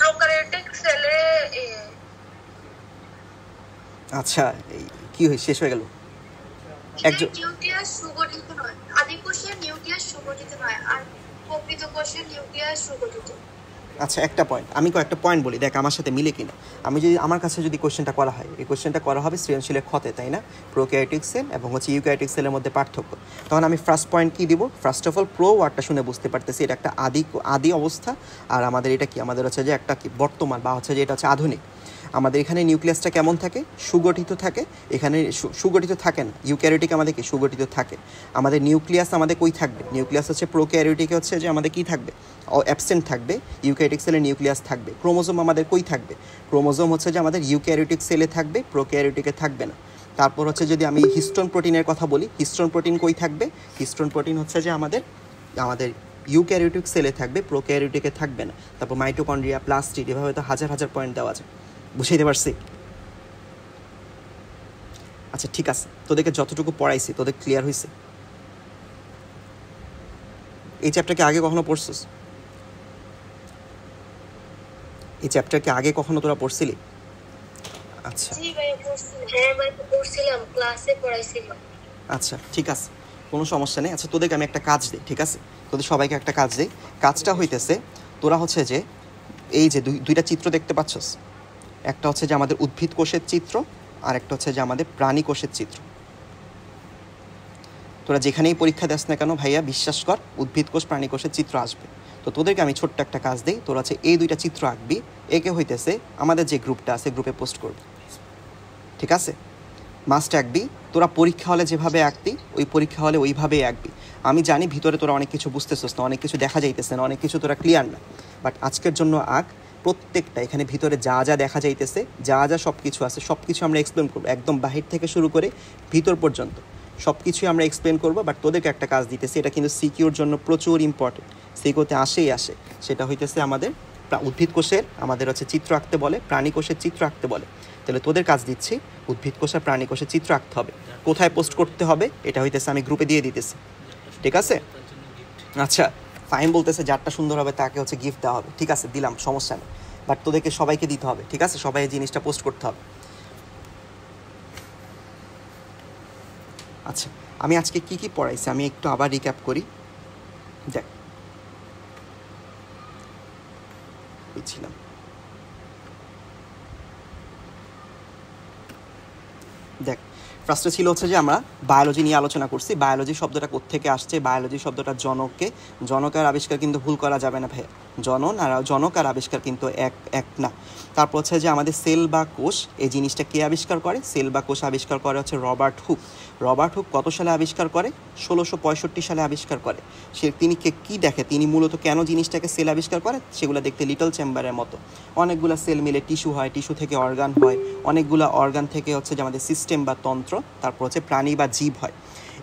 প্রোক্যারিওটিক সেলে আচ্ছা, কি শেষ হয়ে গেল? নিউক্লিয়াস সুগঠিত নয়, সংগঠিত নয়, আর প্রকৃত কোষের নিউক্লিয়াস সুগঠিত। আচ্ছা, একটা পয়েন্ট, আমি কয়েকটা পয়েন্ট বলি, দেখ আমার সাথে মিলে কিনা। আমি যদি আমার কাছে যদি কোশ্চেনটা করা হয়, এই কোশ্চেনটা করা হবে সৃজনশীলের ক্ষতে, তাই না? প্রোক্যারিওটিক সেল এবং হচ্ছে ইউক্যারিওটিক সেলের মধ্যে পার্থক্য। তখন আমি ফার্স্ট পয়েন্ট কী দিব? ফার্স্ট অফ অল প্রো ওয়ার্ডটা শুনে বুঝতে পারতেছি এটা একটা আদি অবস্থা, আর আমাদের এটা কি, আমাদের হচ্ছে যে একটা কি বর্তমান, বা হচ্ছে যে এটা হচ্ছে আধুনিক। আমাদের এখানে নিউক্লিয়াসটা কেমন থাকে? সুগঠিত থাকে। এখানে সুগঠিত থাকে না, ইউক্যারিওটিক আমাদের কি সুগঠিত থাকে। আমাদের নিউক্লিয়াস আমাদের কই থাকবে? নিউক্লিয়াস হচ্ছে প্রোক্যারিওটিকে হচ্ছে যে আমাদের কী থাকবে? অ্যাবসেন্ট থাকবে। ইউক্যারিওটিক সেলে নিউক্লিয়াস থাকবে। ক্রোমোজোম আমাদের কই থাকবে? ক্রোমোজোম হচ্ছে যে আমাদের ইউক্যারিওটিক সেলে থাকবে, প্রোক্যারিওটিকে থাকবে না। তারপর হচ্ছে যদি আমি হিস্টোন প্রোটিনের কথা বলি, হিস্টোন প্রোটিন কই থাকবে? হিস্টোন প্রোটিন হচ্ছে যে আমাদের ইউক্যারিওটিক সেলে থাকবে, প্রোক্যারিওটিকে থাকবে না। তারপর মাইটোকন্ড্রিয়া, প্লাস্টিড, এভাবে তো হাজার হাজার পয়েন্ট দেওয়া আছে। বুঝাইতে পারছি? আচ্ছা ঠিক আছে, তোদেরকে যতটুকু পড়াইছি তোদের ক্লিয়ার হয়েছে? এই চ্যাপ্টারকে আগে কখনো পড়ছিস? এই চ্যাপ্টারকে আগে কখনো তোরা পড়ছিলি? আচ্ছা জি ভাই পড়ছিলাম, হ্যাঁ ভাই পড়ছিলাম, ক্লাসে পড়াইছিলাম। আচ্ছা ঠিক আছে, কোনো সমস্যা নেই। আচ্ছা তোদেরকে আমি একটা কাজ দিই, ঠিক আছে? তোদের সবাইকে একটা কাজ দিই। কাজটা হইতেছে, তোরা হচ্ছে যে এই যে দুইটা চিত্র দেখতে পাচ্ছস, একটা হচ্ছে যে আমাদের উদ্ভিদ কোষের চিত্র, আর একটা হচ্ছে যে আমাদের প্রাণী কোষের চিত্র। তোরা যেখানেই পরীক্ষা দেস না কেন ভাইয়া, বিশ্বাস কর উদ্ভিদ কোষ প্রাণী কোষের চিত্র আসবে। তো তোদেরকে আমি ছোট্ট একটা কাজ দিই, তোরা হচ্ছে এই দুইটা চিত্র আঁকবি, একে হইতেছে আমাদের যে গ্রুপটা আছে গ্রুপে পোস্ট করবি, ঠিক আছে? মাস্ট আঁকবি। তোরা পরীক্ষা হলে যেভাবে আঁকতি ওই পরীক্ষা হলে ওইভাবেই আঁকবি। আমি জানি ভিতরে তোরা অনেক কিছু বুঝতেছিস না, অনেক কিছু দেখা যাইতেছে না, অনেক কিছু তোরা ক্লিয়ার না, বাট আজকের জন্য আঁক। প্রত্যেকটা এখানে ভিতরে যা যা দেখা যাইতেছে, যা যা সব কিছু আছে, সব কিছু আমরা এক্সপ্লেন করবো, একদম বাহির থেকে শুরু করে ভিতর পর্যন্ত সব কিছুই আমরা এক্সপ্লেন করবো। বাট তোদেরকে একটা কাজ দিতেছি, এটা কিন্তু সিকিউর জন্য প্রচুর ইম্পর্টেন্ট, সিকিউতে আসেই আসে। সেটা হইতেছে আমাদের উদ্ভিদ কোষের আমাদের হচ্ছে চিত্র আঁকতে বলে, প্রাণী কোষের চিত্র আঁকতে বলে। তাহলে তোদের কাজ দিচ্ছি, উদ্ভিদ কোষ আর প্রাণী কোষের চিত্র আঁকতে হবে। কোথায় পোস্ট করতে হবে এটা হইতেছে আমি গ্রুপে দিয়ে দিতেছি, ঠিক আছে? আচ্ছা ফাইন বলতেছে যারটা সুন্দর হবে তাকে হচ্ছে গিফট দেওয়া হবে, ঠিক আছে দিলাম, সমস্যা নেই। বাট তোদেরকে সবাইকে দিতে হবে, ঠিক আছে? সবাই এই জিনিসটা পোস্ট করতে হবে। আচ্ছা আমি আজকে কি কি পড়াইছি আমি একটু আবার রিক্যাপ করি। দেখ বুঝছিলাম, দেখ ফার্স্টে ছিল হচ্ছে যে আমরা বায়োলজি নিয়ে আলোচনা করছি। বায়োলজি শব্দটা কোত্থেকে আসছে? বায়োলজি শব্দটা জনকের আবিষ্কার কিন্তু ভুল করা যাবে না ভাই, জনক আর আবিষ্কার কিন্তু এক না। তারপর হচ্ছে যে আমাদের সেল বা কোষ, এই জিনিসটা কে আবিষ্কার করে? সেল বা কোষ আবিষ্কার করে হচ্ছে রবার্ট হুক। রবার্ট হুক কত সালে আবিষ্কার করে? 1665 সালে আবিষ্কার করে। তিনি কী দেখে, তিনি মূলত কেন জিনিসটাকে সেল আবিষ্কার করে? সেগুলো দেখতে লিটল চেম্বারের মতো, অনেকগুলো সেল মিলে টিস্যু হয়, টিস্যু থেকে অর্গান হয়, অনেকগুলো অর্গান থেকে হচ্ছে যে আমাদের সিস্টেম বা তন্ত্র, তারপর হচ্ছে প্রাণী বা জীব হয়।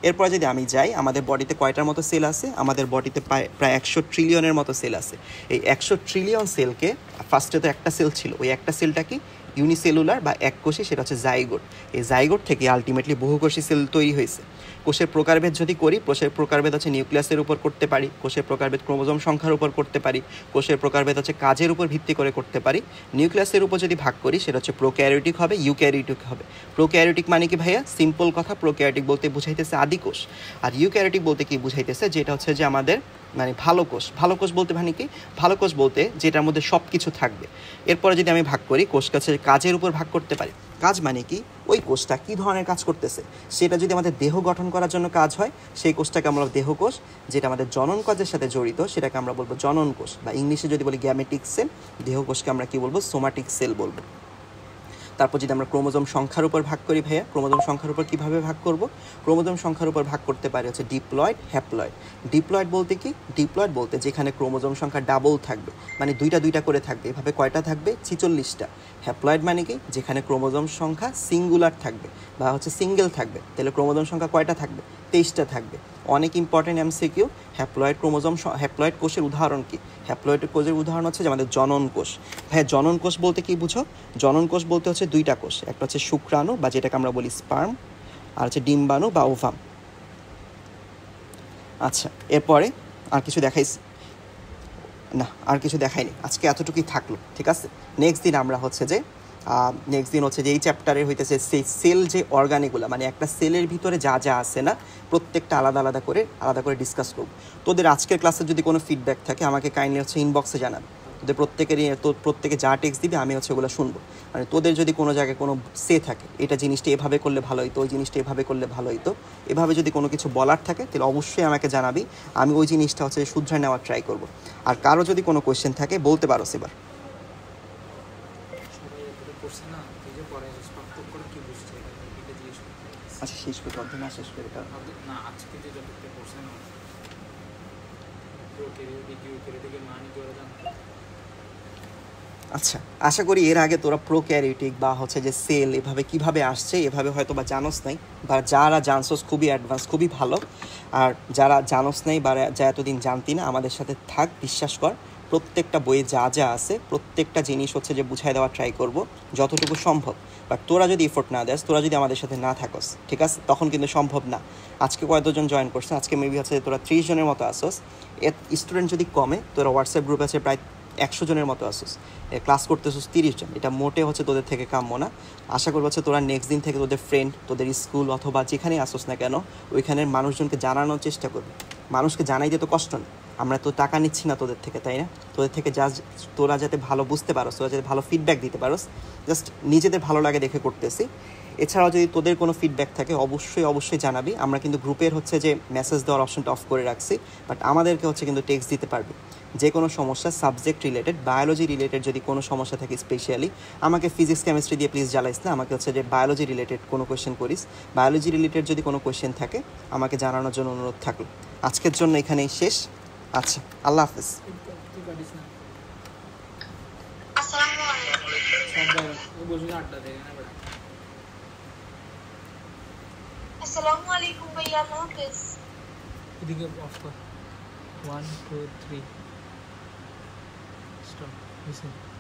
এরপরে যদি আমি যাই, আমাদের বডিতে কয়টার মতো সেল আছে? আমাদের বডিতে প্রায় 100 ট্রিলিয়নের মতো সেল আছে। এই 100 ট্রিলিয়ন সেলকে, ফার্স্টে তো একটা সেল ছিল, ওই একটা সেলটা কি ইউনিসেলুলার বা এককোষী, সেটা হচ্ছে জাইগোট। এই জাইগোট থেকে আলটিমেটলি বহুকোষী সেল তৈরি হয়েছে। কোষের প্রকারভেদ যদি করি, কোষের প্রকারভেদ হচ্ছে নিউক্লিয়াসের উপর করতে পারি, কোষের প্রকারভেদ ক্রোমোজোম সংখ্যার উপর করতে পারি, কোষের প্রকারভেদ হচ্ছে কাজের উপর ভিত্তি করে করতে পারি। নিউক্লিয়াসের উপর যদি ভাগ করি সেটা হচ্ছে প্রোক্যারিওটিক হবে, ইউক্যারিওটিক হবে। প্রোক্যারিওটিক মানে কি ভাইয়া? সিম্পল কথা, প্রোক্যারিওটিক বলতে বুঝাইতেছে আদি কোষ, আর ইউক্যারিওটিক বলতে কি বুঝাইতেছে? যেটা হচ্ছে যে আমাদের মানে ভালো কোষ। ভালো কোষ বলতে মানে কি? ভালো কোষ বলতে যেটার মধ্যে সব কিছু থাকবে। এরপরে যদি আমি ভাগ করি, কোষ কাজের উপর ভাগ করতে পারি। কাজ মানে কি? ওই কোষটা কী ধরনের কাজ করতেছে, সেটা যদি আমাদের দেহ গঠন করার জন্য কাজ হয়, সেই কোষটাকে আমরা দেহ কোষ। যেটা আমাদের জনন কাজের সাথে জড়িত সেটাকে আমরা বলবো জনন কোষ, বা ইংলিশে যদি বলি গ্যামেটিক সেল। দেহ কোষকে আমরা কি বলবো? সোমাটিক সেল বলবো। তারপর যদি আমরা ক্রোমোজোম সংখ্যার উপর ভাগ করি ভাইয়া, ক্রোমোজোম সংখ্যার উপর কীভাবে ভাগ করব? ক্রোমোজোম সংখ্যার উপর ভাগ করতে পারি হচ্ছে ডিপ্লয়েড, হ্যাপ্লয়েড। ডিপ্লয়েড বলতে কি? ডিপ্লয়েড বলতে যেখানে ক্রোমোজোম সংখ্যা ডাবল থাকবে, মানে দুইটা করে থাকবে। এভাবে কয়টা থাকবে? 46টা। হ্যাপ্লয়েড মানে কি? যেখানে ক্রোমোজোম সংখ্যা সিঙ্গুলার থাকবে বা হচ্ছে সিঙ্গেল থাকবে। তাহলে ক্রোমোজোম সংখ্যা কয়টা থাকবে? 23টা থাকবে। অনেক ইম্পর্টেন্ট এমসিকিউ। হ্যাপ্লয়েড কোষের উদাহরণ কি? হ্যাপ্লয়েড কোষের উদাহরণ হচ্ছে যে আমাদের জনন কোষ। ভাইয়া জনন কোষ বলতে কি বুঝো? জনন কোষ বলতে হচ্ছে দুইটা কোষ, একটা হচ্ছে শুক্রাণু বা যেটাকে আমরা বলি স্পার্ম, আর হচ্ছে ডিম্বাণু বা ওভাম। আচ্ছা এরপরে আর কিছু দেখাইছি না? আর কিছু দেখাইনি, আজকে এতটুকুই থাকলো, ঠিক আছে? নেক্সট দিন আমরা হচ্ছে যে নেক্সট দিন হচ্ছে যে এই চ্যাপ্টারে হইতেছে সেই সেল যে অর্গানিকগুলো, মানে একটা সেলের ভিতরে যা যা আছে না প্রত্যেকটা আলাদা আলাদা করে ডিসকাস করব। তোদের আজকের ক্লাসে যদি কোনো ফিডব্যাক থাকে আমাকে কাইন্ডলি হচ্ছে ইনবক্সে জানাবে। তোদের প্রত্যেকে যা টেক্সট দিবে আমি হচ্ছে ওগুলো শুনবো। মানে তোদের যদি কোনো জায়গায় কোনো সে থাকে এটা জিনিসটা এভাবে করলে ভালো হইতো, ওই জিনিসটা এভাবে করলে ভালো হইতো, এভাবে যদি কোনো কিছু বলার থাকে তাহলে অবশ্যই আমাকে জানাবি, আমি ওই জিনিসটা হচ্ছে শুধরে নেওয়ার ট্রাই করব। আর কারো যদি কোনো কোয়েশ্চেন থাকে বলতে পারো এবার। আচ্ছা শেষ করে অর্ধ না শেষ করে না আজকে যে টপিকটা পড়ছে না আচ্ছা, আশা করি এর আগে তোরা প্রোক্যারিওটিক বা হচ্ছে যে সেল এভাবে কিভাবে আসছে এভাবে হয়তো বা জানোস নাই, বা যারা জানছোস খুবই অ্যাডভান্স, খুবই ভালো। আর যারা জানোস নাই বা যা এতদিন জানতি না আমাদের সাথে থাক, বিশ্বাস কর প্রত্যেকটা বইয়ে যা যা আছে প্রত্যেকটা জিনিস হচ্ছে যে বুঝাই দেওয়ার ট্রাই করব যতটুকু সম্ভব। বাট তোরা যদি এফোর্ট না দেস, তোরা যদি আমাদের সাথে না থাকস, ঠিক আছে, তখন কিন্তু সম্ভব না। আজকে কয়জন জয়েন করছে, আজকে মেবি হচ্ছে তোরা 30 জনের মতো আসোস। স্টুডেন্ট যদি কমে, তোরা হোয়াটসঅ্যাপ গ্রুপ আছে প্রায় 100 জনের মতো আসোস, ক্লাস করতেছিস 30 জন, এটা মোটে হচ্ছে তোদের থেকে কাম্য না। আশা করবো হচ্ছে তোরা নেক্সট দিন থেকে তোদের ফ্রেন্ড, তোদের স্কুল অথবা যেখানেই আসোস না কেন ওইখানের মানুষজনকে জানানোর চেষ্টা করবি। মানুষকে জানাইতে তো কষ্ট নেই, আমরা তো টাকা নিচ্ছি না তোদের থেকে, তাই না? তোদের থেকে তোরা যাতে ভালো বুঝতে পারোস, তোরা যাতে ভালো ফিডব্যাক দিতে পারোস, জাস্ট নিজেদের ভালো লাগে দেখে করতেছি। এছাড়াও যদি তোদের কোনো ফিডব্যাক থাকে অবশ্যই জানাবি। আমরা কিন্তু গ্রুপের হচ্ছে যে মেসেজ দেওয়ার অপশনটা অফ করে রাখছি, বাট আমাদেরকে হচ্ছে কিন্তু টেক্সট দিতে পারবি। যে কোনো সমস্যা সাবজেক্ট রিলেটেড, বায়োলজি রিলেটেড যদি কোনো সমস্যা থাকে স্পেশালি, আমাকে ফিজিক্স কেমিস্ট্রি দিয়ে প্লিজ জ্বালাইস না, আমাকে হচ্ছে যে বায়োলজি রিলেটেড কোনো কোয়েশ্চেন করিস। বায়োলজি রিলেটেড যদি কোনো কোয়েশ্চেন থাকে আমাকে জানানোর জন্য অনুরোধ থাকলো। আজকের জন্য এখানেই শেষ। আচ্ছা, আল্লাহ হাফেজ। আসসালামু আলাইকুম ভাইয়া, আল্লাহ হাফেজ। এদিকে অফ কর 1 2 3 স্টপ।